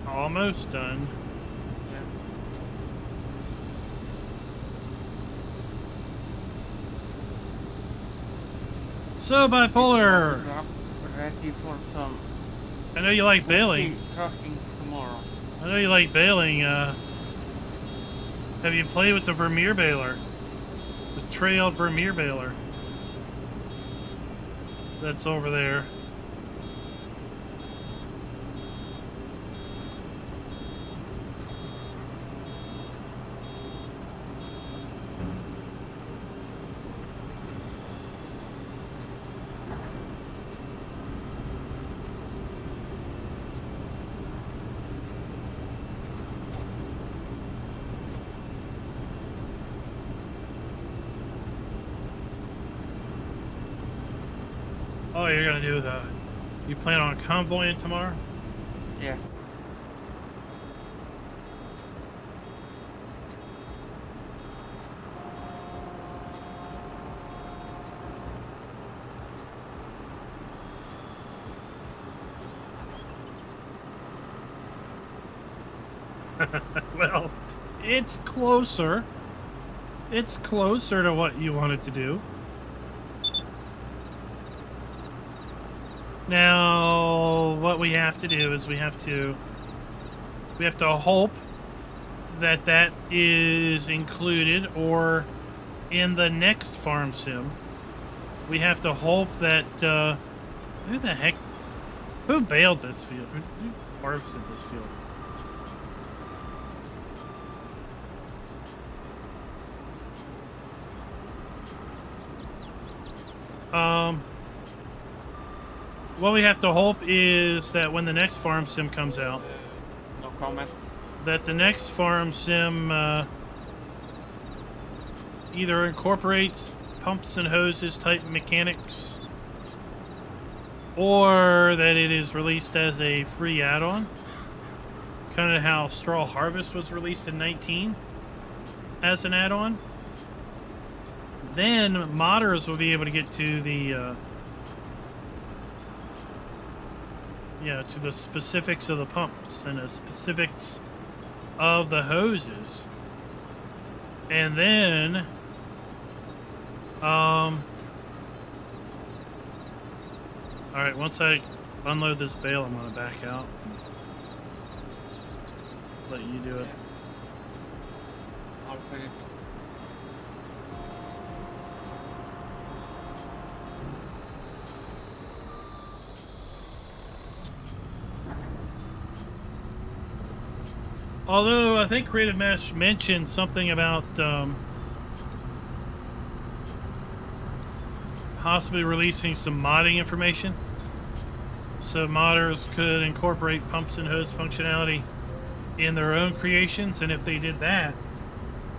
Almost done. Yeah. So, Bipolar, Ready for some I know you like baling. trucking tomorrow. I know you like baling. Have you played with the Vermeer baler? The trailed Vermeer baler that's over there. Oh, you're gonna do the... You plan on convoying tomorrow? Yeah. Well, it's closer. It's closer to what you wanted to do. Now, what we have to do is we have to hope that that is included, or in the next farm sim, we have to hope that, who the heck, who baled this field? Who harvested this field? What we have to hope is that when the next farm sim comes out, No comment. that the next farm sim either incorporates pumps and hoses type mechanics, or that it is released as a free add-on. kind of how Straw Harvest was released in 19 as an add-on. Then modders will be able to get to the to the specifics of the pumps and the specifics of the hoses. And then all right, once I unload this bale, I'm gonna back out. Let you do it. I'll put it. Although I think Creative Mesh mentioned something about possibly releasing some modding information, so modders could incorporate pumps and hose functionality in their own creations. And if they did that,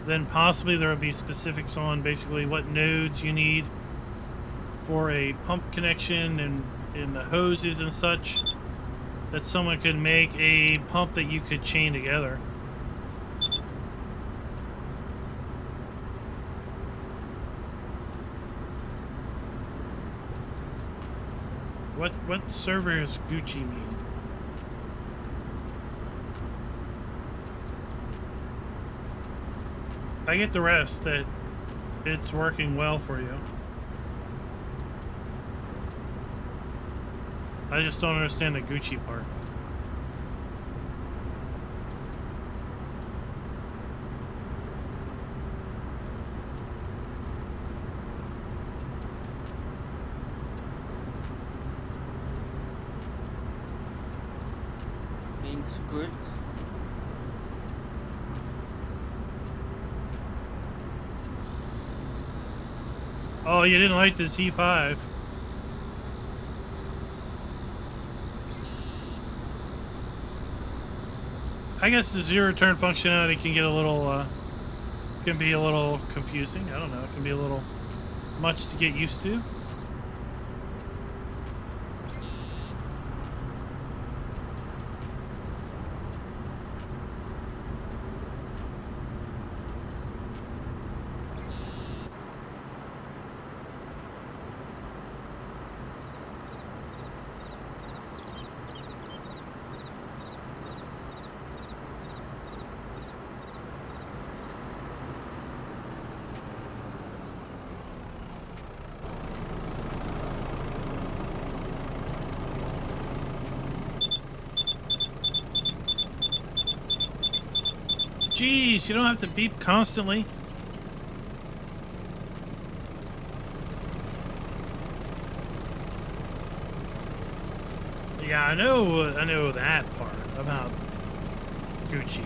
then possibly there would be specifics on basically what nodes you need for a pump connection and in the hoses and such, that someone could make a pump that you could chain together. What server is Gucci mean? I get the rest, that it's working well for you. I just don't understand the Gucci part. Means good. Oh, you didn't like the Z5. I guess the zero turn functionality can get a little, can be a little confusing. I don't know. It can be a little much to get used to. Jeez, you don't have to beep constantly. Yeah, I know that part about Gucci.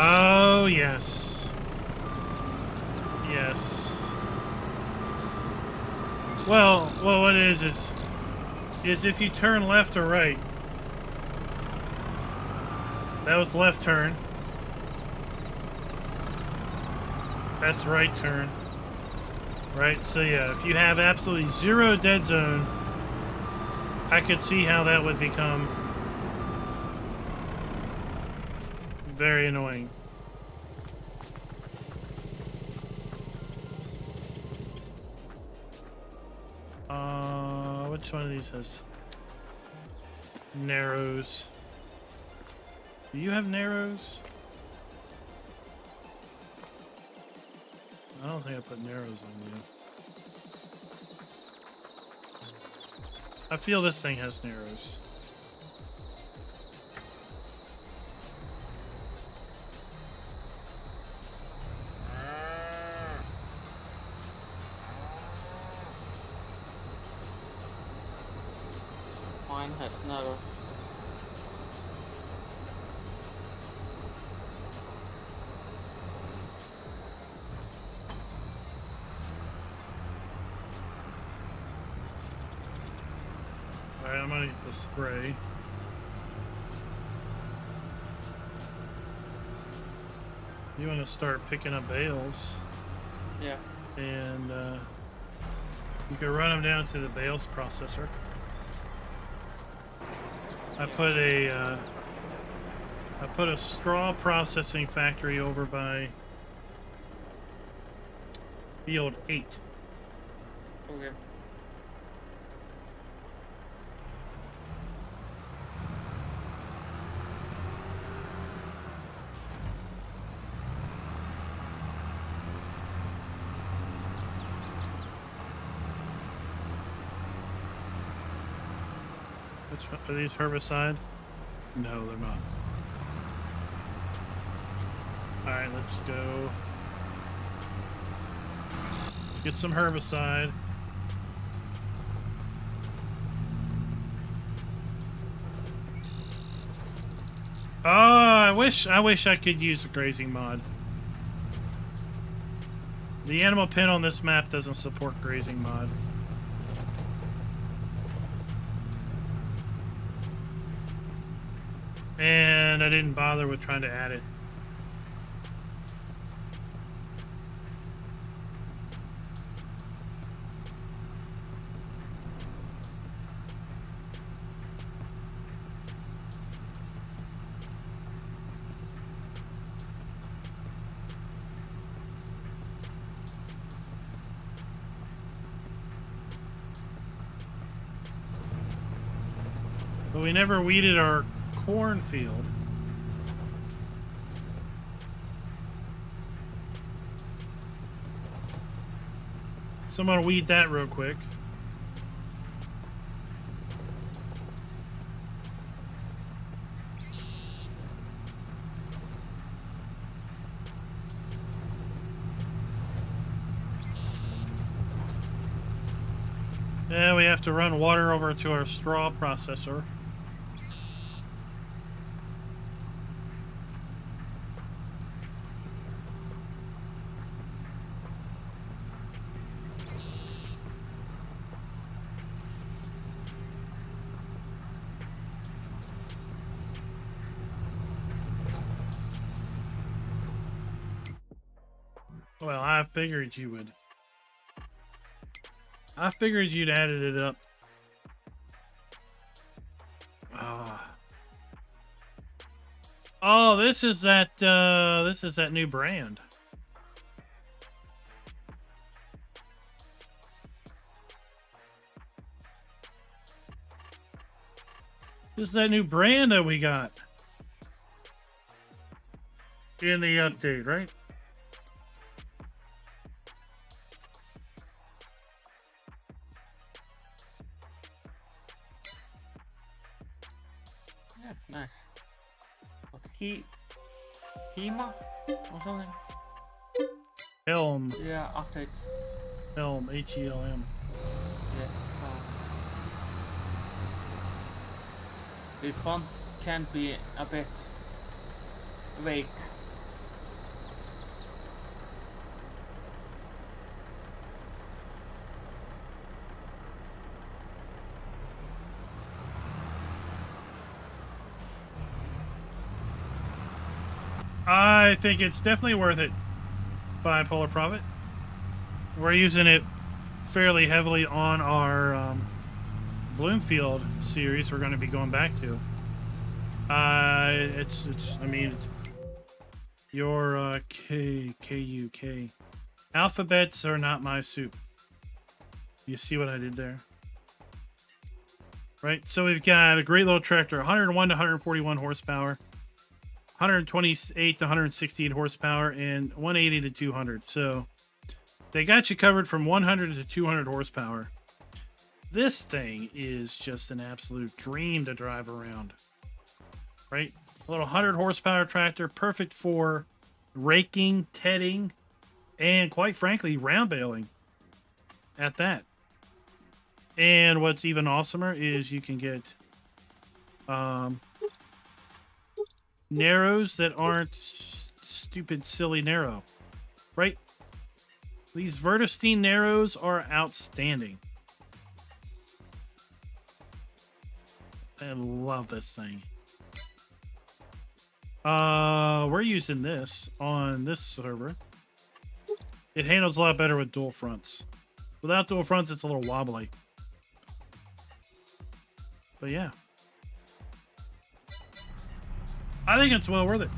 Oh, yes. Yes. Well, what it is if you turn left or right. That was left turn. That's right turn. Right, so yeah, if you have absolutely zero dead zone, I could see how that would become very annoying. Which one of these has narrows? Do you have narrows? I don't think I put narrows on you. I feel this thing has narrows. Mine has narrow. Alright, I'm gonna get the spray. You want to start picking up bales, Yeah. and you can run them down to the bales processor. I put a straw processing factory over by field 8. Okay. Which are these herbicide? No, they're not. All right, let's go get some herbicide. Oh, I wish I could use the grazing mod. The animal pen on this map doesn't support grazing mod. And I didn't bother with trying to add it. But we never weeded our cornfield. So I'm gonna weed that real quick. Yeah, we have to run water over to our straw processor. Well, I figured you would. I figured you'd added it up. Ah. Oh, this is that new brand. This is that new brand that we got in the update, right? Yeah, nice. What Hema or something? Helm. Yeah, update. Helm. H-E-L-M. Yeah. The font can be a bit vague. I think it's definitely worth it. Bipolar Prophet. We're using it fairly heavily on our Bloomfield series. We're going to be going back to. I mean, your K-U-K. Alphabets are not my soup. You see what I did there? Right. So we've got a great little tractor, 101 to 141 horsepower. 128 to 168 horsepower and 180 to 200. So they got you covered from 100 to 200 horsepower. This thing is just an absolute dream to drive around. Right? A little 100 horsepower tractor, perfect for raking, tedding, and quite frankly, round baling at that. And what's even awesomer is you can get narrows that aren't stupid, silly narrow, right? These Vertistine narrows are outstanding. I love this thing. We're using this on this server. It handles a lot better with dual fronts. Without dual fronts, it's a little wobbly. But yeah. I think it's well worth it.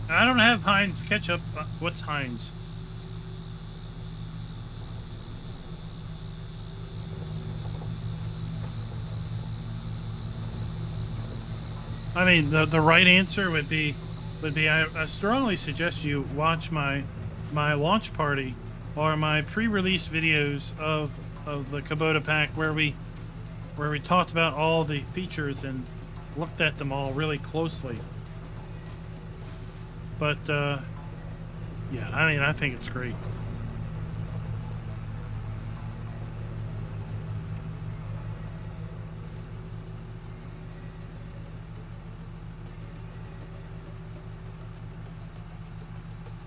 I don't have Heinz ketchup. What's Heinz? I mean, the right answer would be I strongly suggest you watch my launch party or my pre-release videos of the Kubota pack where we talked about all the features and looked at them all really closely. But yeah, I mean, I think it's great.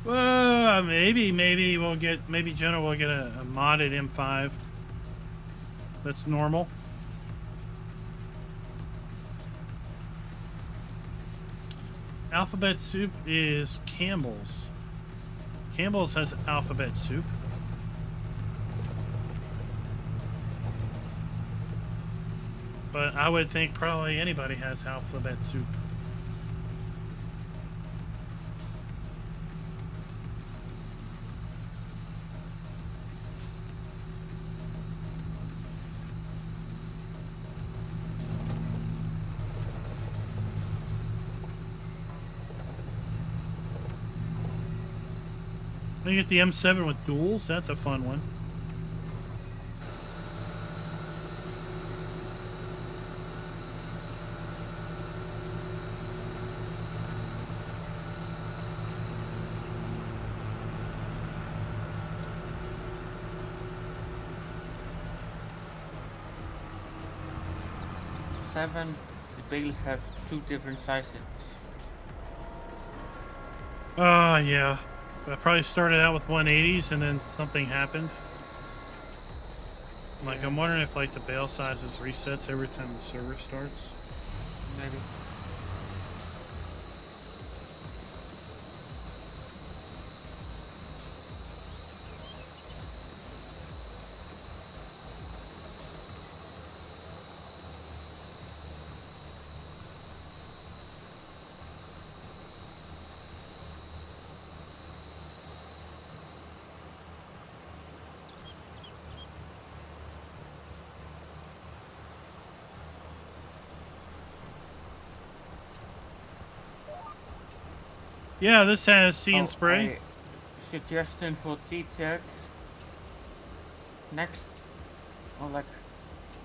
Well, maybe we'll get, maybe Jenna will get a modded M5. That's normal. Alphabet soup is Campbell's. Campbell's has alphabet soup. But I would think probably anybody has alphabet soup. You get the M7 with duals. That's a fun one. The bagels have 2 different sizes. Yeah. I probably started out with 180s and then something happened. Like, I'm wondering if like the bale sizes resets every time the server starts. Maybe. Yeah, this has See and Spray. Suggestion for T-Tex. Next, or like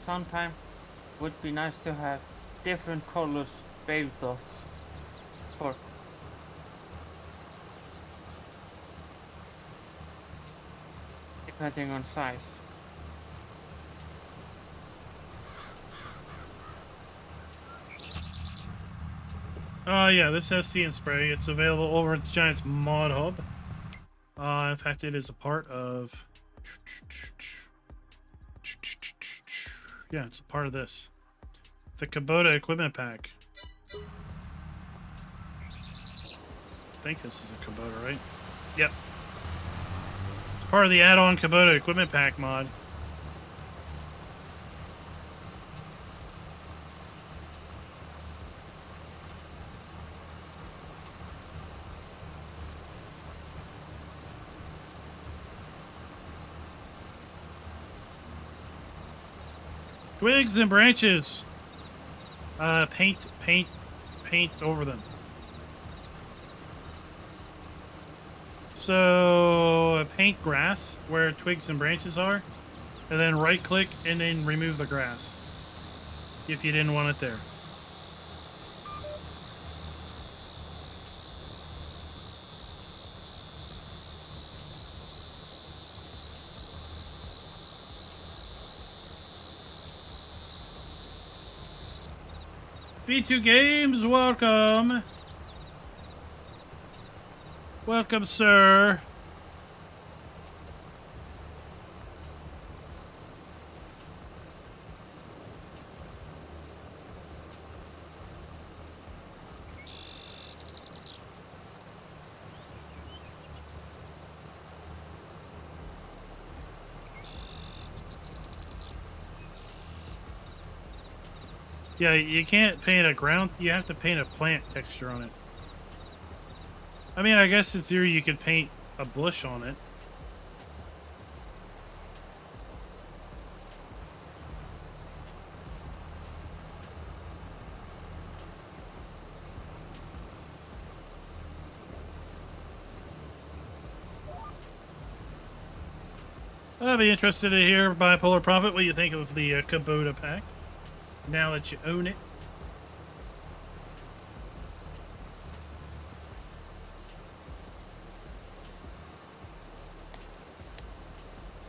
sometime, would be nice to have different colors bale dots for depending on size. Yeah, this has See and Spray. It's available over at the Giants Mod Hub. In fact, it is a part of... Yeah, it's a part of this. The Kubota equipment pack. I think this is a Kubota, right? Yep. It's part of the add-on Kubota equipment pack mod. Twigs and branches. Paint over them. So paint grass where twigs and branches are, and then right click and then remove the grass if you didn't want it there. V2 Games, welcome. Welcome, sir. Yeah, you can't paint a ground. You have to paint a plant texture on it. I mean, I guess in theory you could paint a bush on it. I'd be interested to hear, Bipolar Prophet, what you think of the Kubota pack, now that you own it.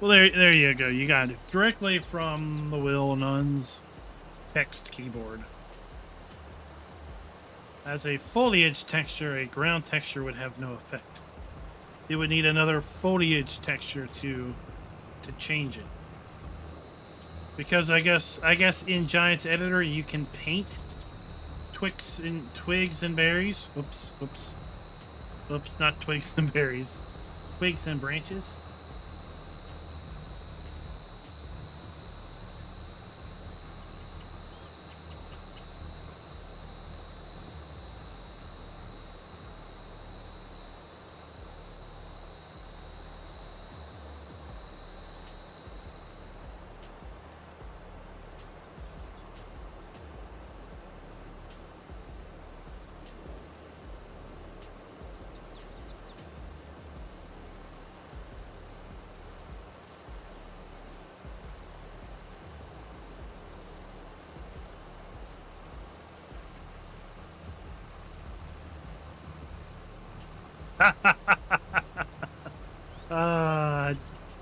Well, there you go. You got it directly from the Will Nuns text keyboard. As a foliage texture, a ground texture would have no effect. It would need another foliage texture to change it. Because I guess in Giant's editor you can paint twigs and berries. Oops, not twigs and berries. Twigs and branches.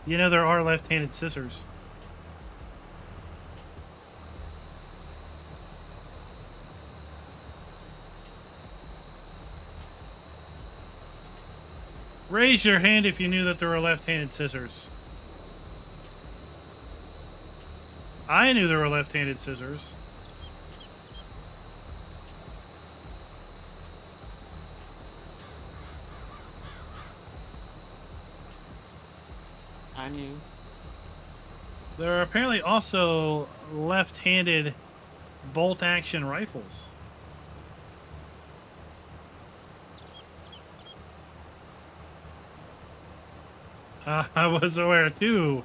You know there are left-handed scissors. Raise your hand if you knew that there were left-handed scissors. I knew there were left-handed scissors. I knew. There are apparently also left-handed bolt-action rifles. I was aware too,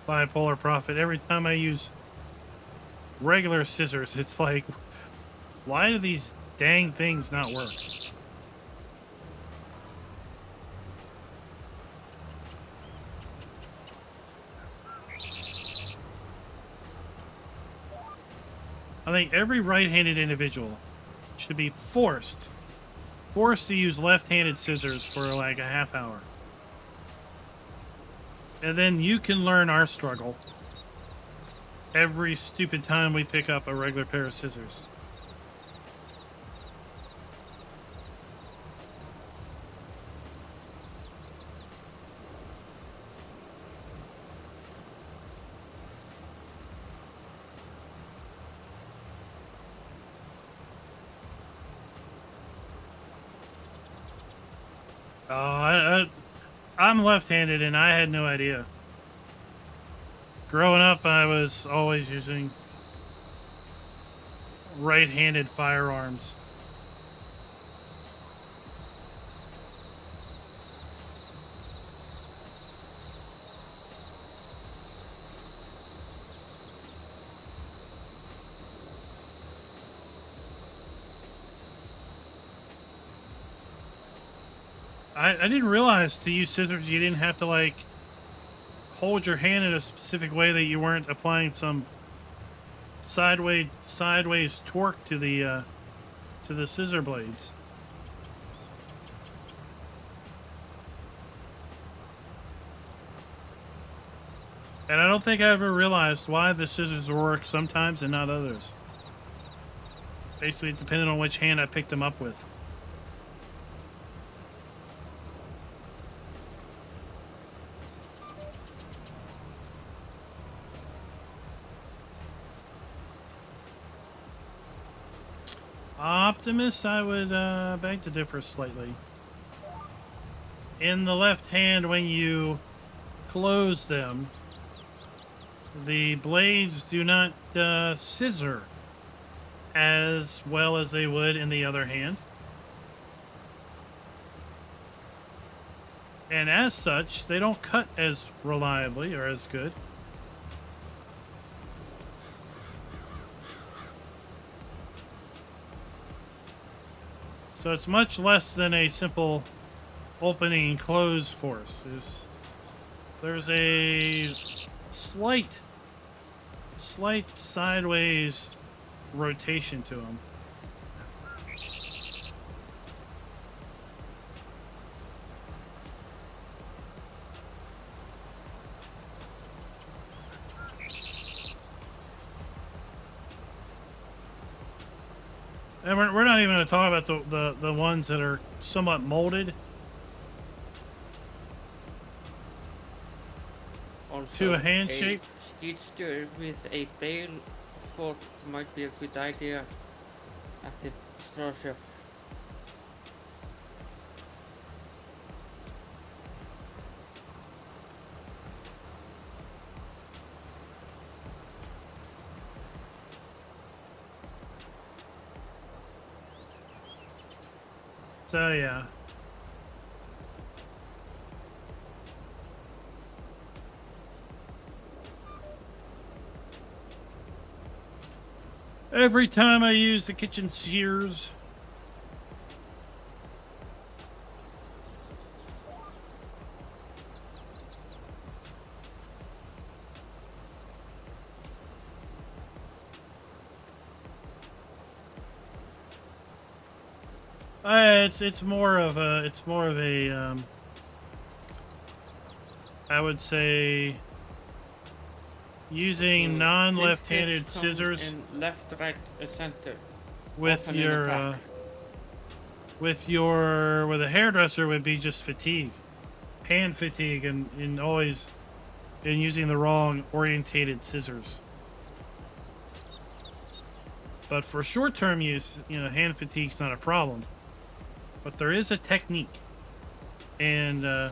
Bipolar Prophet. Every time I use regular scissors, it's like, why do these dang things not work? I think every right-handed individual should be forced to use left-handed scissors for like a half hour. And then you can learn our struggle every stupid time we pick up a regular pair of scissors. I'm left-handed and I had no idea. Growing up, I was always using right-handed firearms. I didn't realize to use scissors you didn't have to like hold your hand in a specific way, that you weren't applying some sideways torque to the scissor blades. And I don't think I ever realized why the scissors work sometimes and not others. Basically, it depended on which hand I picked them up with. Optimus, I would beg to differ slightly. In the left hand, when you close them, the blades do not scissor as well as they would in the other hand. And as such, they don't cut as reliably or as good. So it's much less than a simple opening and close force. There's a slight sideways rotation to them. And we're not even going to talk about the ones that are somewhat molded Also, to a hand shape. Skid steer with a bale fork might be a good idea at the straw shop. So yeah. Every time I use the kitchen shears, it's more of a I would say using non-left-handed scissors in left, right, center. with a hairdresser would be just fatigue, hand fatigue, and always using the wrong orientated scissors. But for short-term use, hand fatigue's not a problem. But there is a technique, and I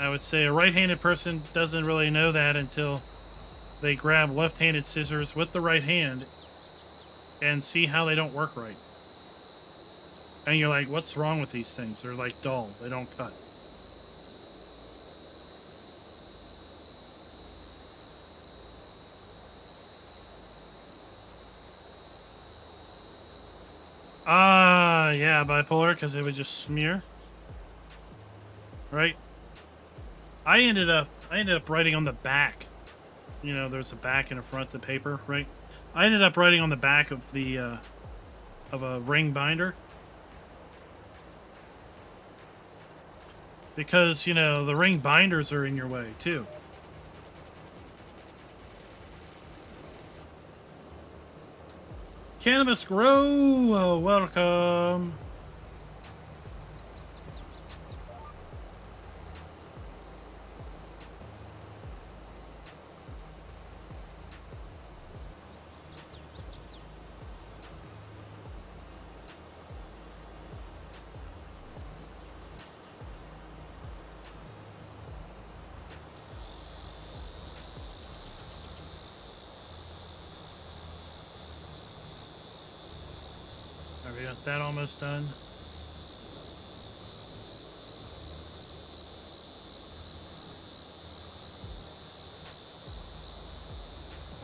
would say a right-handed person doesn't really know that until they grab left-handed scissors with the right hand and see how they don't work right. And you're like, what's wrong with these things? They're like dull. They don't cut. Yeah, bipolar, because it would just smear. Right? I ended up writing on the back. There's a back and a front of the paper, right? I ended up writing on the back of the of a ring binder. Because, the ring binders are in your way too. Cannabis Grow, welcome. We got that almost done.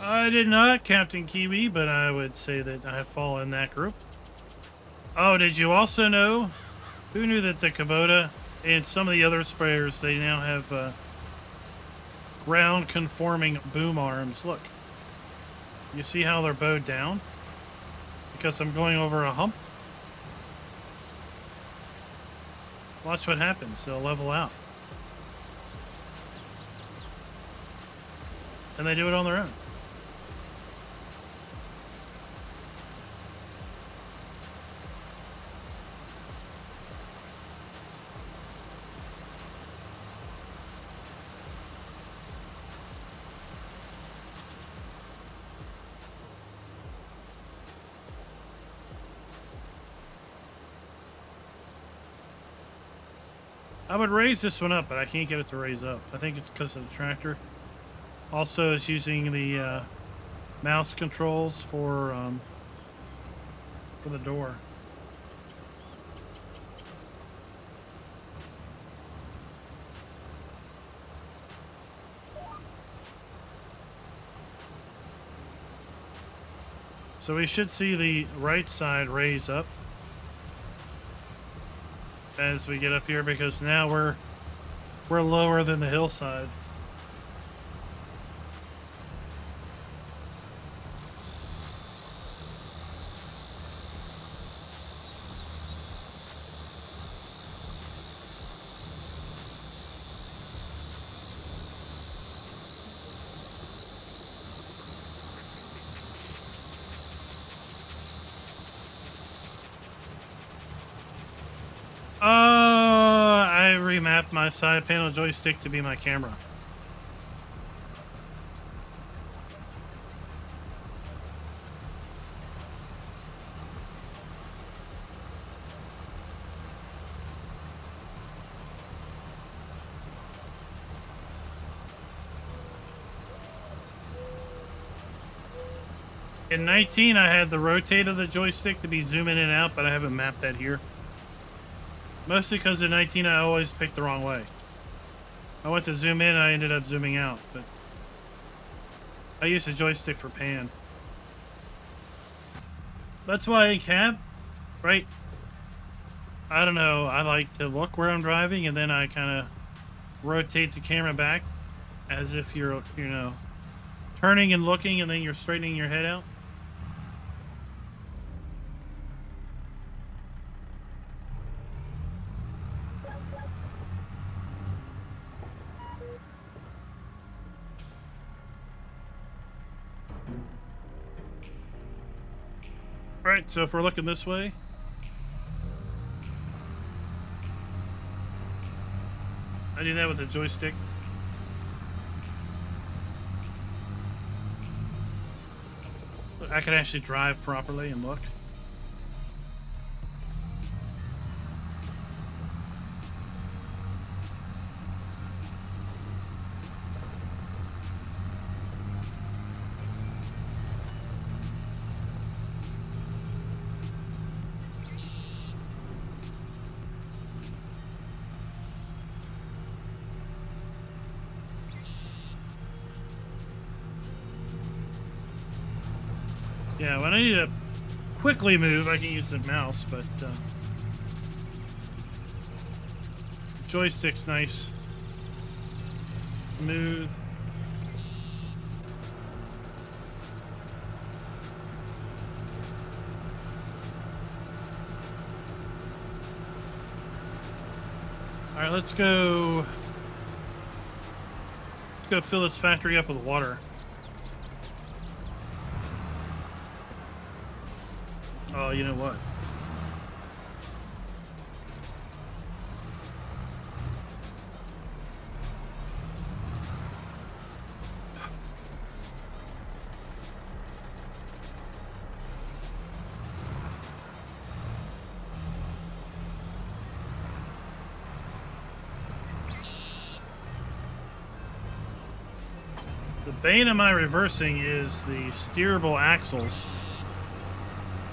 I did not, Captain Kiwi, but I would say that I fall in that group. Oh, did you also know? Who knew that the Kubota and some of the other sprayers, they now have ground conforming boom arms. Look. You see how they're bowed down? Because I'm going over a hump. Watch what happens. They'll level out. And they do it on their own. I would raise this one up, but I can't get it to raise up. I think it's because of the tractor. Also, it's using the mouse controls for the door. So we should see the right side raise up as we get up here, because now we're lower than the hillside. I remapped my side panel joystick to be my camera. In 19, I had the rotate of the joystick to be zoom in and out, but I haven't mapped that here. Mostly because in 19, I always picked the wrong way. I went to zoom in, I ended up zooming out, but I used the joystick for pan. That's why in cab, right? I don't know, I like to look where I'm driving, and then I kind of rotate the camera back as if you're, you know, turning and looking, and then you're straightening your head out. Alright, so if we're looking this way, I do that with the joystick. I can actually drive properly and look. Yeah, when I need to quickly move, I can use the mouse, but joystick's nice, smooth. All right, let's go fill this factory up with water. Oh, you know what? The bane of my reversing is the steerable axles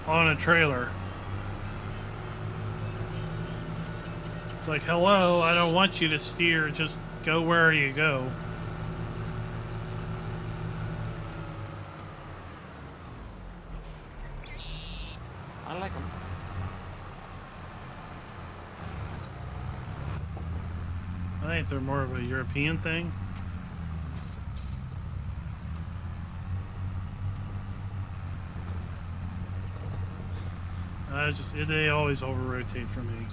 on a trailer. It's like, hello, I don't want you to steer, just go where you go. I like them. I think they're more of a European thing. They always over-rotate for me.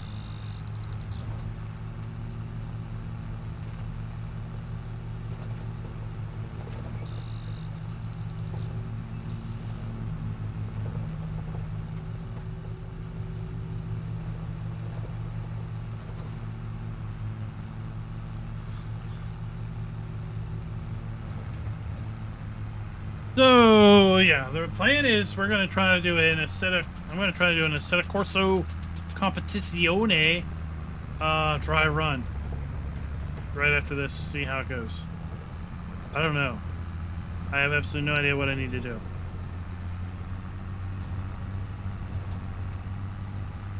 So yeah, the plan is we're gonna try to do an Assetto. I'm gonna try to do an Assetto Corso Competizione dry run right after this. See how it goes. I don't know. I have absolutely no idea what I need to do.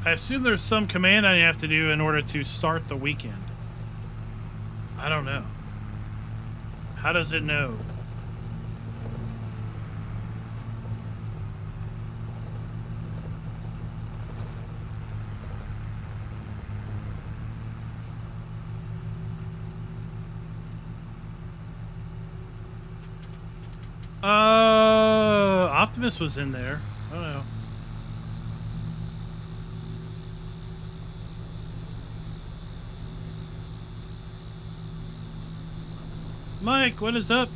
I assume there's some command I have to do in order to start the weekend. I don't know. How does it know? Optimus was in there. I don't know. Mike, what is up?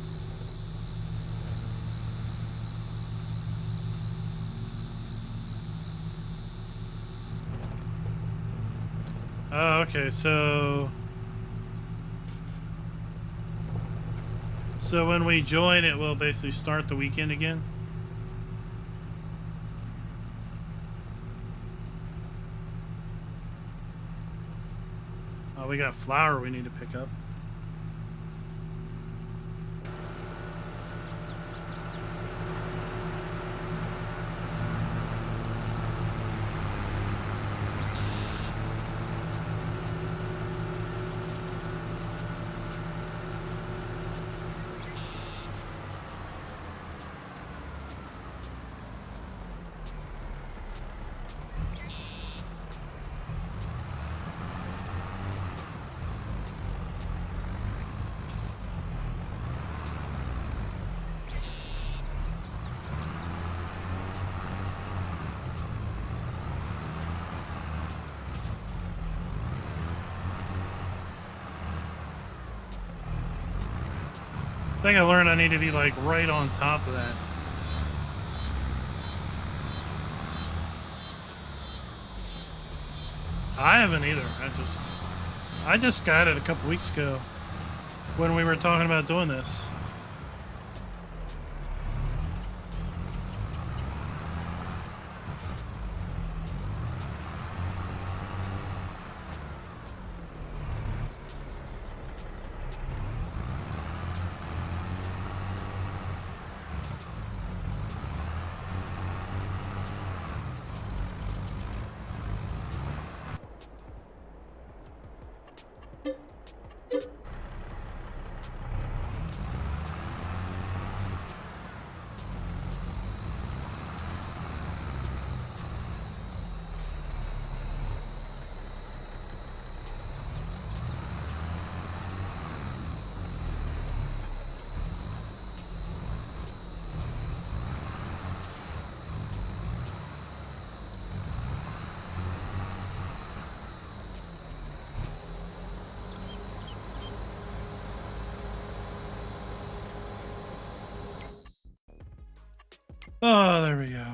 Oh, okay, so when we join, it will basically start the weekend again? Oh, we got flour we need to pick up. I think I learned I need to be like right on top of that. I haven't either. I just got it a couple weeks ago when we were talking about doing this. Oh, there we go.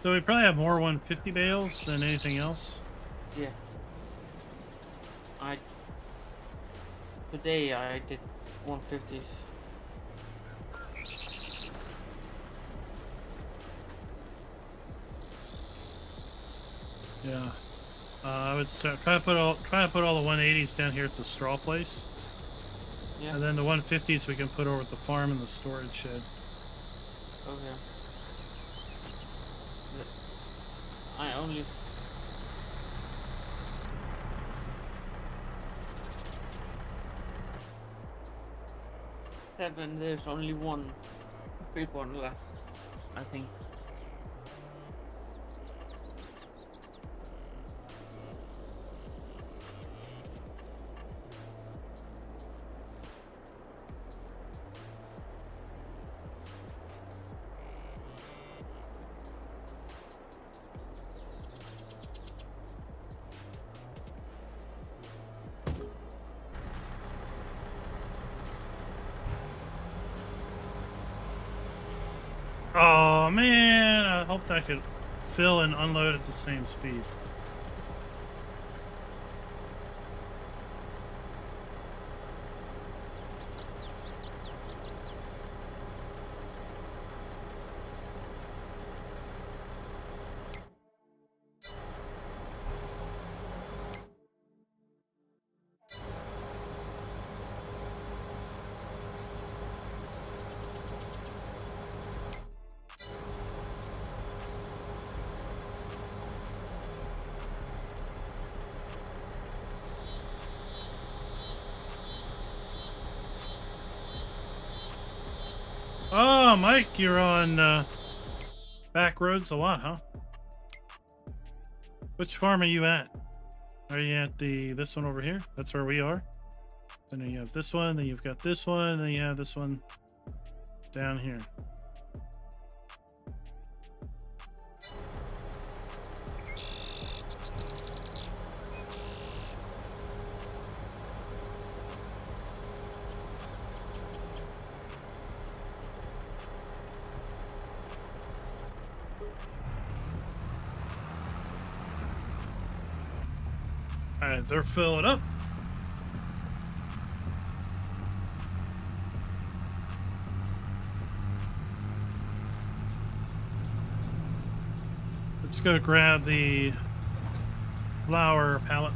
So we probably have more 150 bales than anything else. Yeah. Today I did 150s. Yeah. I would try to put all the 180s down here at the straw place. Yeah. And then the 150s we can put over at the farm and the storage shed. Okay. I only... There's only one big one left, I think. Oh man, I hoped I could fill and unload at the same speed. Oh, Mike, you're on back roads a lot, huh? Which farm are you at? Are you at this one over here? That's where we are. And then you have this one, then you've got this one, and then you have this one down here. Alright, they're filling up. Let's go grab the flower pallets.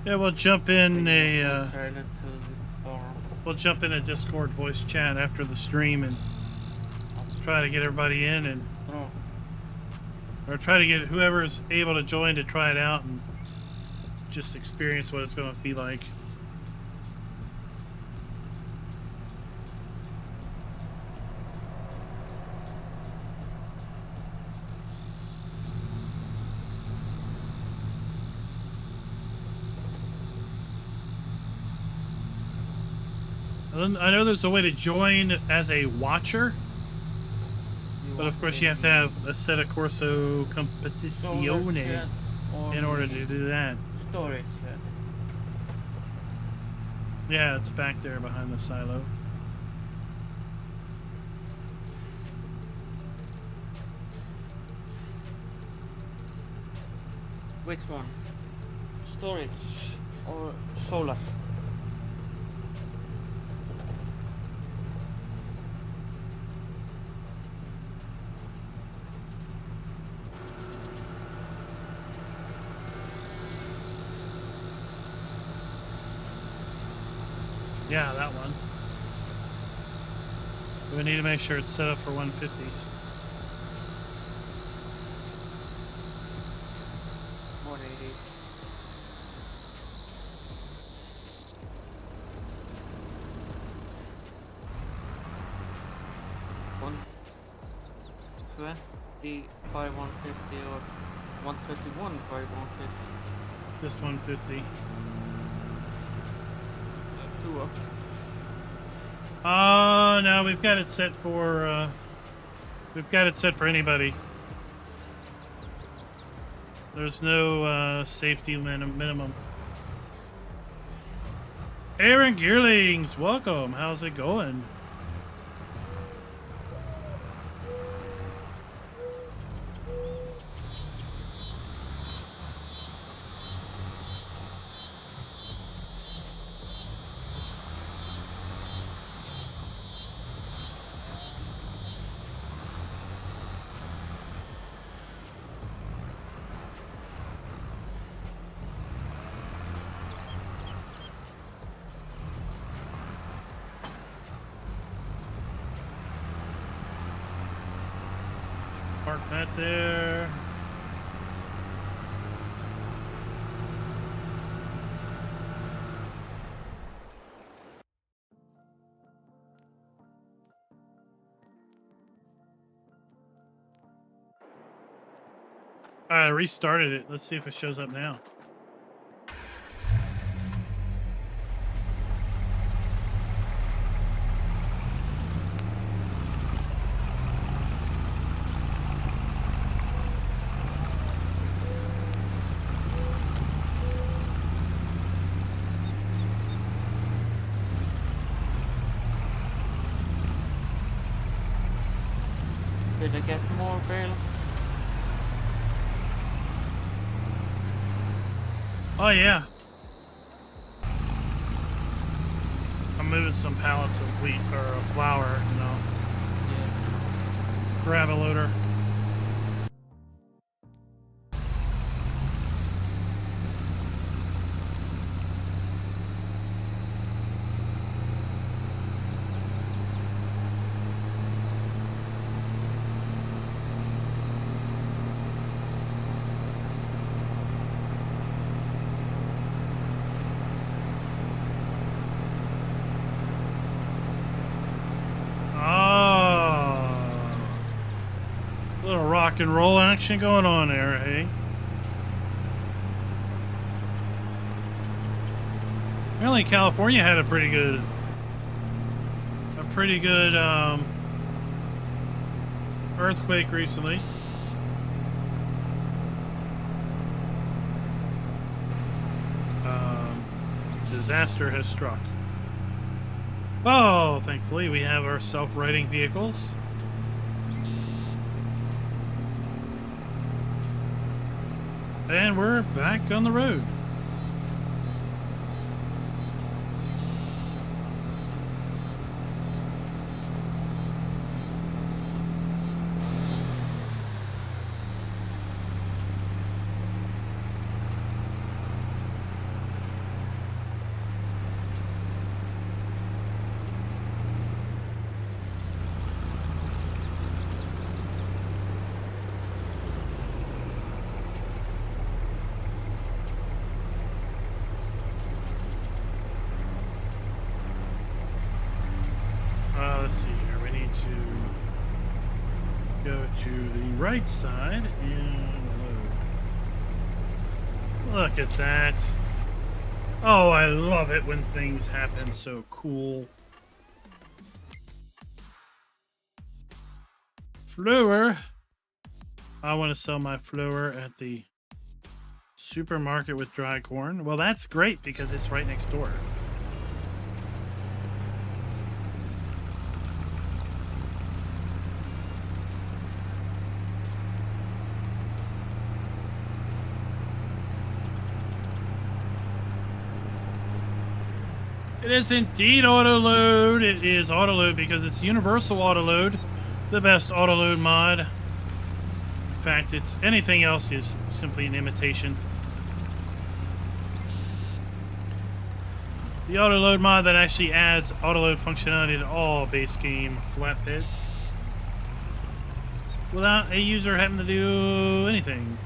Yeah, we'll jump in we'll jump in a Discord voice chat after the stream and try to get everybody in and or try to get whoever's able to join to try it out and just experience what it's going to be like. I know there's a way to join as a watcher, but of course you have to have a set of Corso Competizione in order to do that. Storage. Yeah, it's back there behind the silo. Which one? Storage or solar? Yeah, that one. We need to make sure it's set up for 150s. By 150 or 131 by 150? Just 150. Two options. No, we've got it set for anybody. There's no safety minimum. Aaron Gearlings, welcome. How's it going? Park that there. I restarted it. Let's see if it shows up now. Did I get more bales? Oh yeah. I'm moving some pallets of wheat or flour, you know. Yeah. Grab a loader. Rock and roll action going on there, hey? Apparently California had a pretty good earthquake recently. Disaster has struck. Oh, thankfully we have our self-righting vehicles. And we're back on the road. Let's see here. We need to go to the right side and load. Look at that. Oh, I love it when things happen so cool. Flour. I want to sell my flour at the supermarket with dry corn. Well, that's great because it's right next door. It is indeed auto load. It is auto load because it's universal auto load, the best auto load mod. In fact, it's anything else is simply an imitation. The auto load mod that actually adds auto load functionality to all base game flatbeds without a user having to do anything.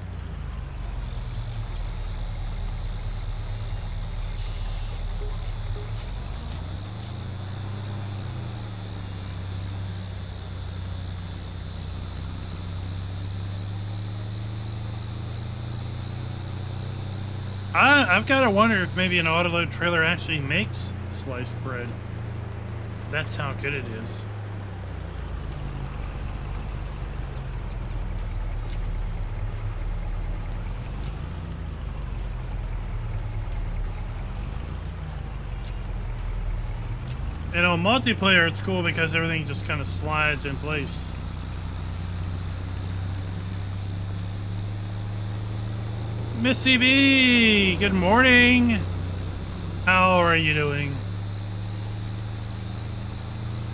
I've got to wonder if maybe an autoload trailer actually makes sliced bread. That's how good it is. And on multiplayer, it's cool because everything just kind of slides in place. Missy B, good morning. How are you doing?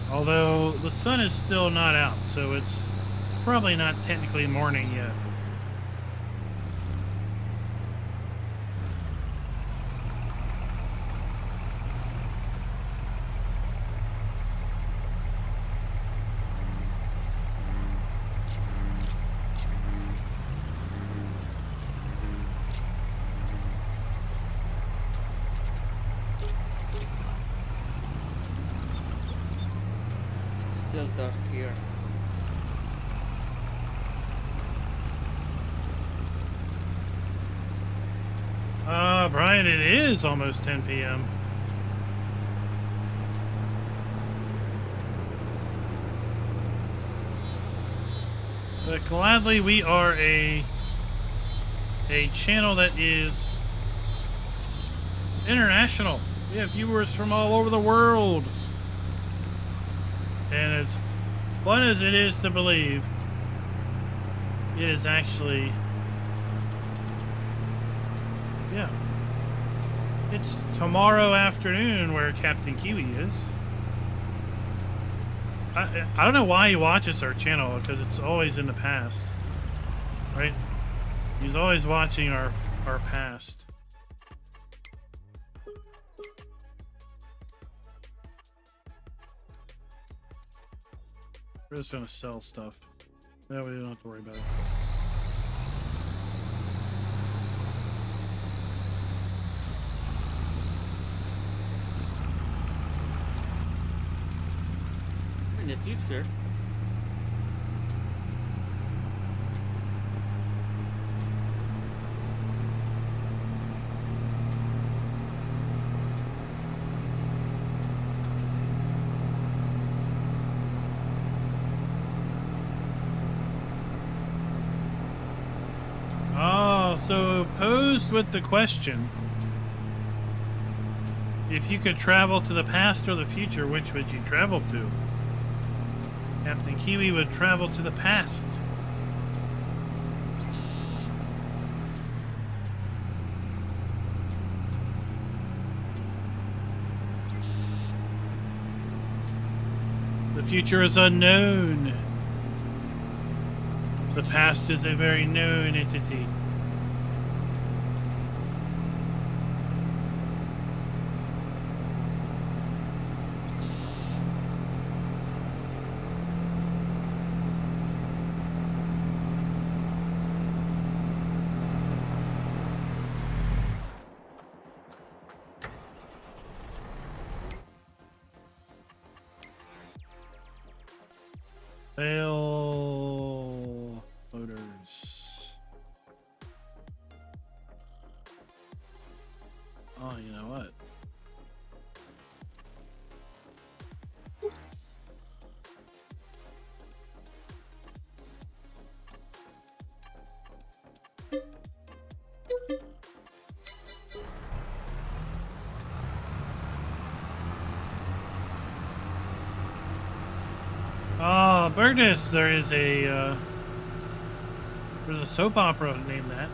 Although the sun is still not out, so it's probably not technically morning yet. Still dark here. Brian, it is almost 10 p.m. But gladly, we are a channel that is international. We have viewers from all over the world. And as fun as it is to believe, it is actually, yeah, it's tomorrow afternoon where Captain Kiwi is. I don't know why he watches our channel, because it's always in the past, right? He's always watching our past. We're just gonna sell stuff. That way we don't have to worry about it. In the future. Oh, so posed with the question, if you could travel to the past or the future, which would you travel to? Captain Kiwi would travel to the past. The future is unknown. The past is a very known entity. Bale loaders. Oh, you know what? Oh, Bertus, there's a soap opera named that.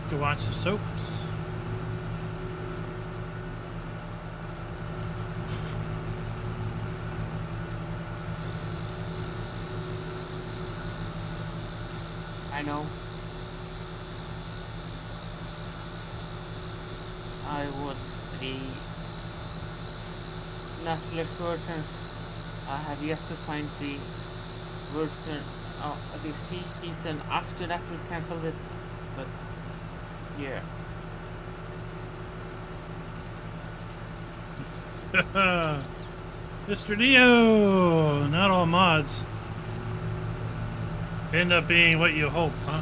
You can watch the soaps. I know. I would the Netflix version. I have yet to find the version of the season after Netflix canceled it, but yeah. Mr. Neo! Not all mods end up being what you hope, huh?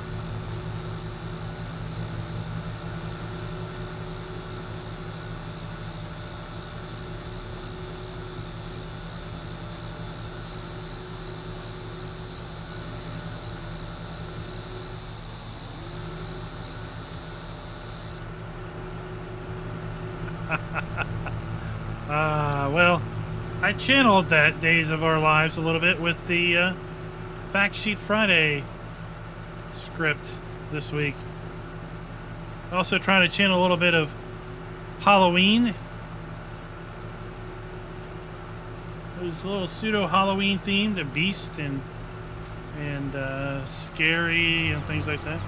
Well, I channeled that Days of Our Lives a little bit with the Fact Sheet Friday script this week. Also trying to channel a little bit of Halloween. It was a little pseudo Halloween themed, a beast and scary and things like that.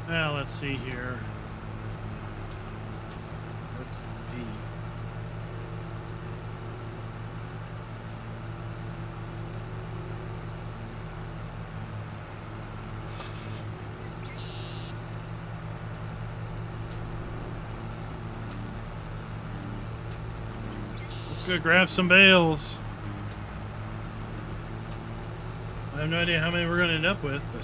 Well, let's see here. go grab some bales. I have no idea how many we're going to end up with, but...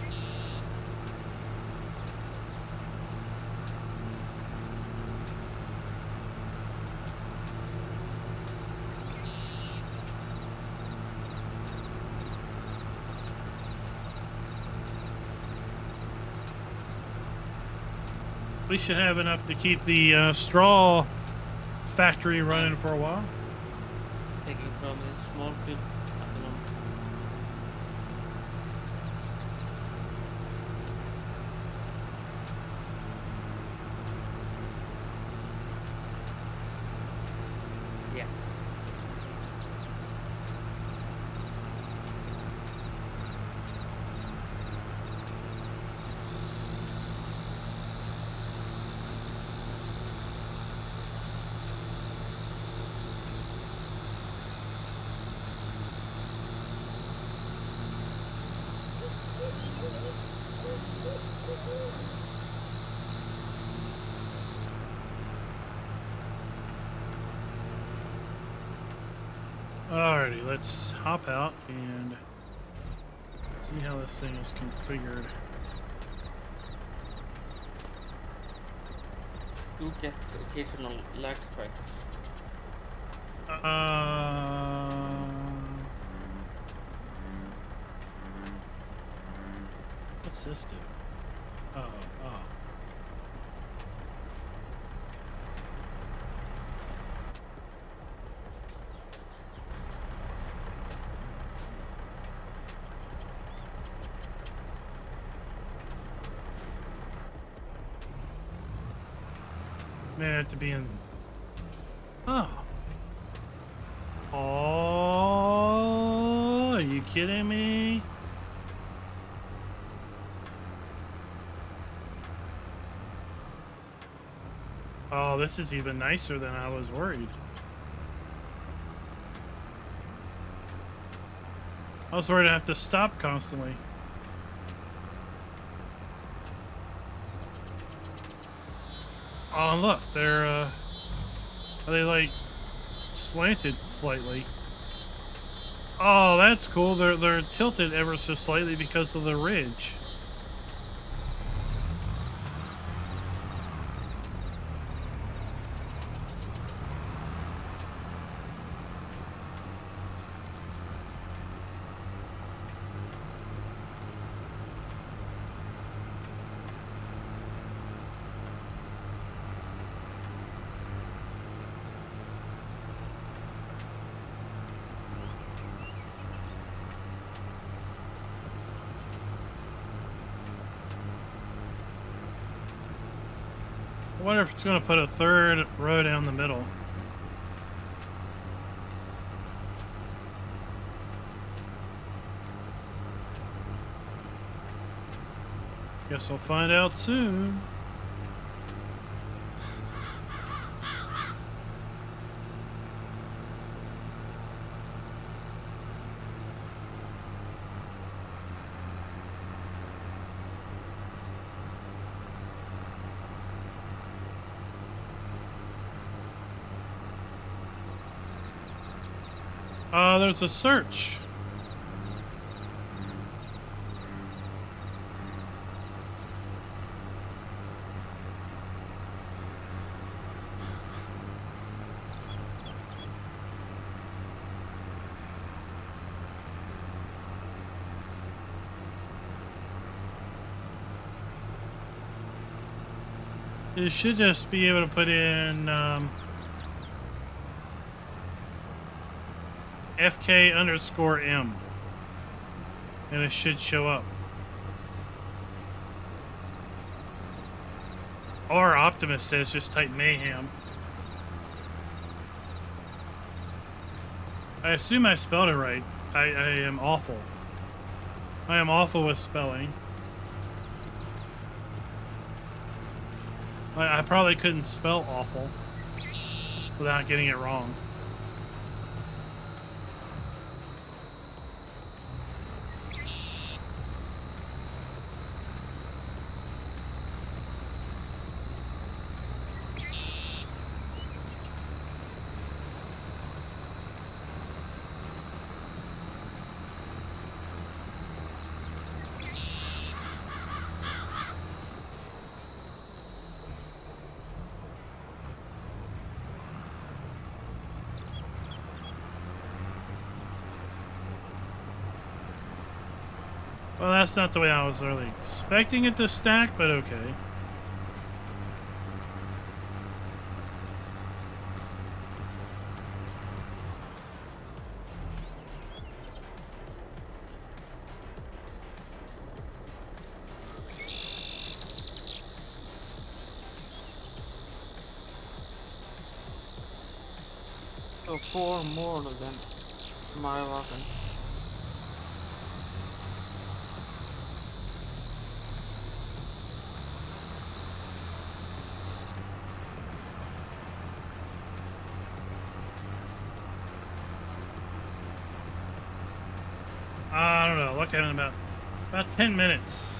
we should have enough to keep the straw factory running for a while. Taking from a small field at the moment. Yeah. Alrighty, let's hop out and see how this thing is configured. Do get occasional lag spikes. What's this do? Oh. May have to be in. Oh. Oh, are you kidding me? Oh, this is even nicer than I was worried. I was worried I have to stop constantly. Oh, look, they're, are they like slanted slightly? Oh, that's cool. They're tilted ever so slightly because of the ridge. I wonder if it's going to put a third row down the middle. Guess we'll find out soon. There's a search. You should just be able to put in FK_M and it should show up. Or Optimus says just type mayhem. I assume I spelled it right. I am awful. I am awful with spelling. I probably couldn't spell awful without getting it wrong. Well, that's not the way I was really expecting it to stack, but okay. So 4 more than my wagon. I don't know. Look at it in about 10 minutes.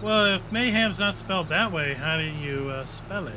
Well, if mayhem's not spelled that way, how do you spell it?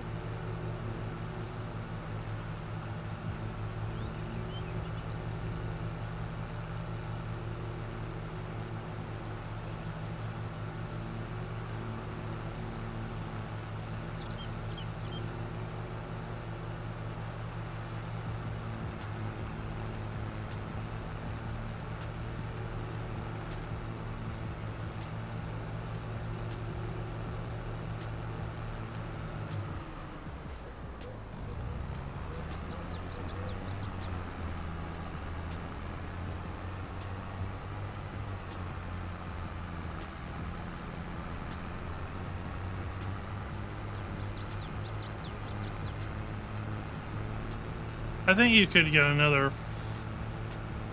I think you could get another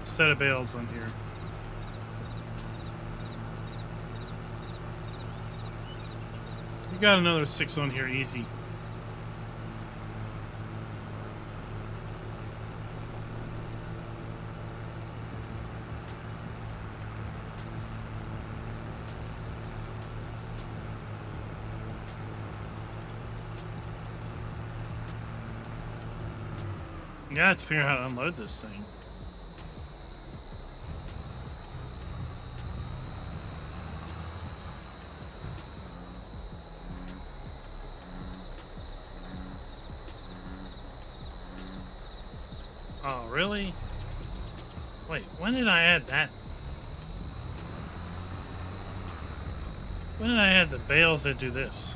set of bales on here. You got another 6 on here easy. Yeah, I have to figure out how to unload this thing. Oh, really? Wait, when did I add that? When did I add the bales that do this?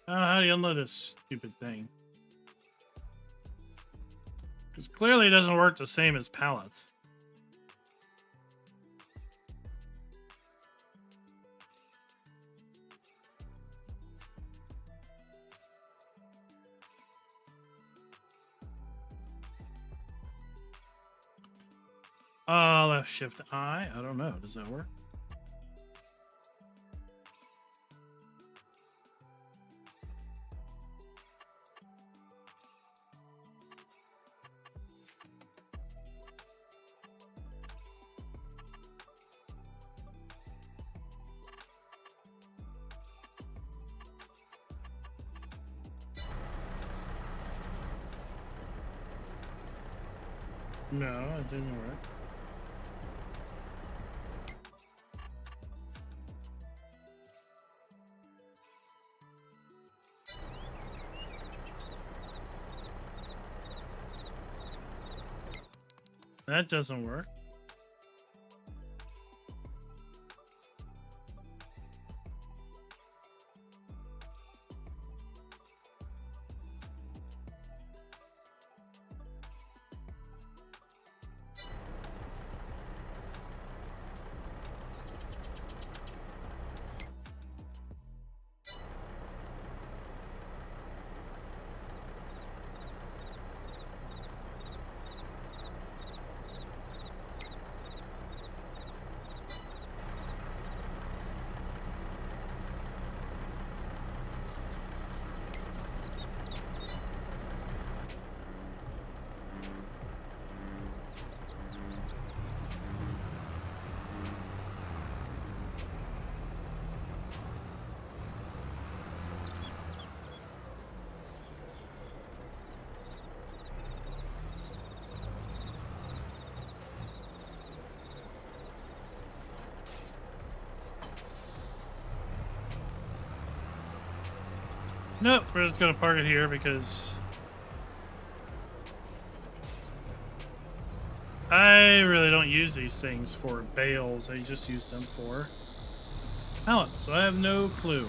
How do you unload this stupid thing? Because clearly it doesn't work the same as pallets. Left shift I. I don't know. Does that work? No, it didn't work. That doesn't work. Nope, we're just gonna park it here because I really don't use these things for bales. I just use them for pallets, so I have no clue.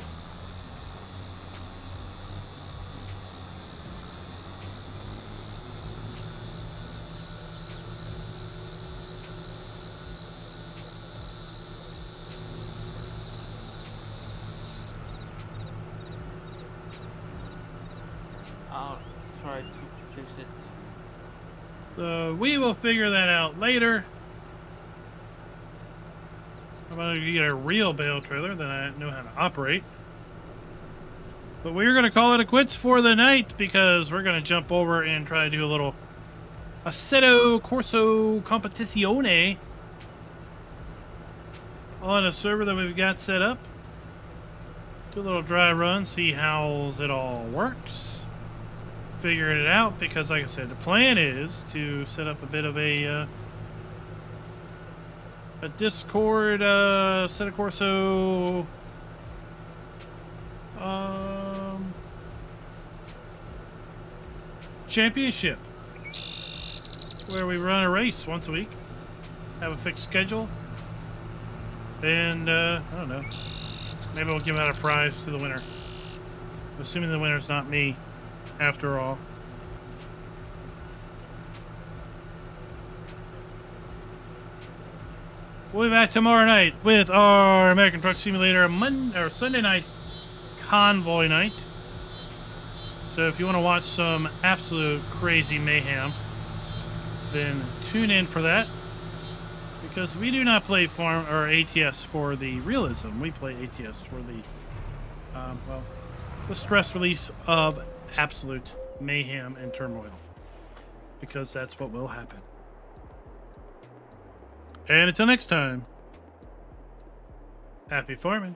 I'll try to fix it. So we will figure that out later. I'm gonna get a real bale trailer that I know how to operate. But we're gonna call it a quits for the night because we're gonna jump over and try to do a little Assetto Corso Competizione on a server that we've got set up. Do a little dry run, see how it all works. Figuring it out because, like I said, the plan is to set up a bit of a Discord Assetto Corso championship where we run a race once a week, have a fixed schedule, and I don't know, maybe we'll give out a prize to the winner, assuming the winner's not me. After all, we'll be back tomorrow night with our American Truck Simulator or Sunday night convoy night. So if you want to watch some absolute crazy mayhem, then tune in for that. Because we do not play farm or ATS for the realism. We play ATS for the well, the stress release of absolute mayhem and turmoil, because that's what will happen. And until next time, happy farming.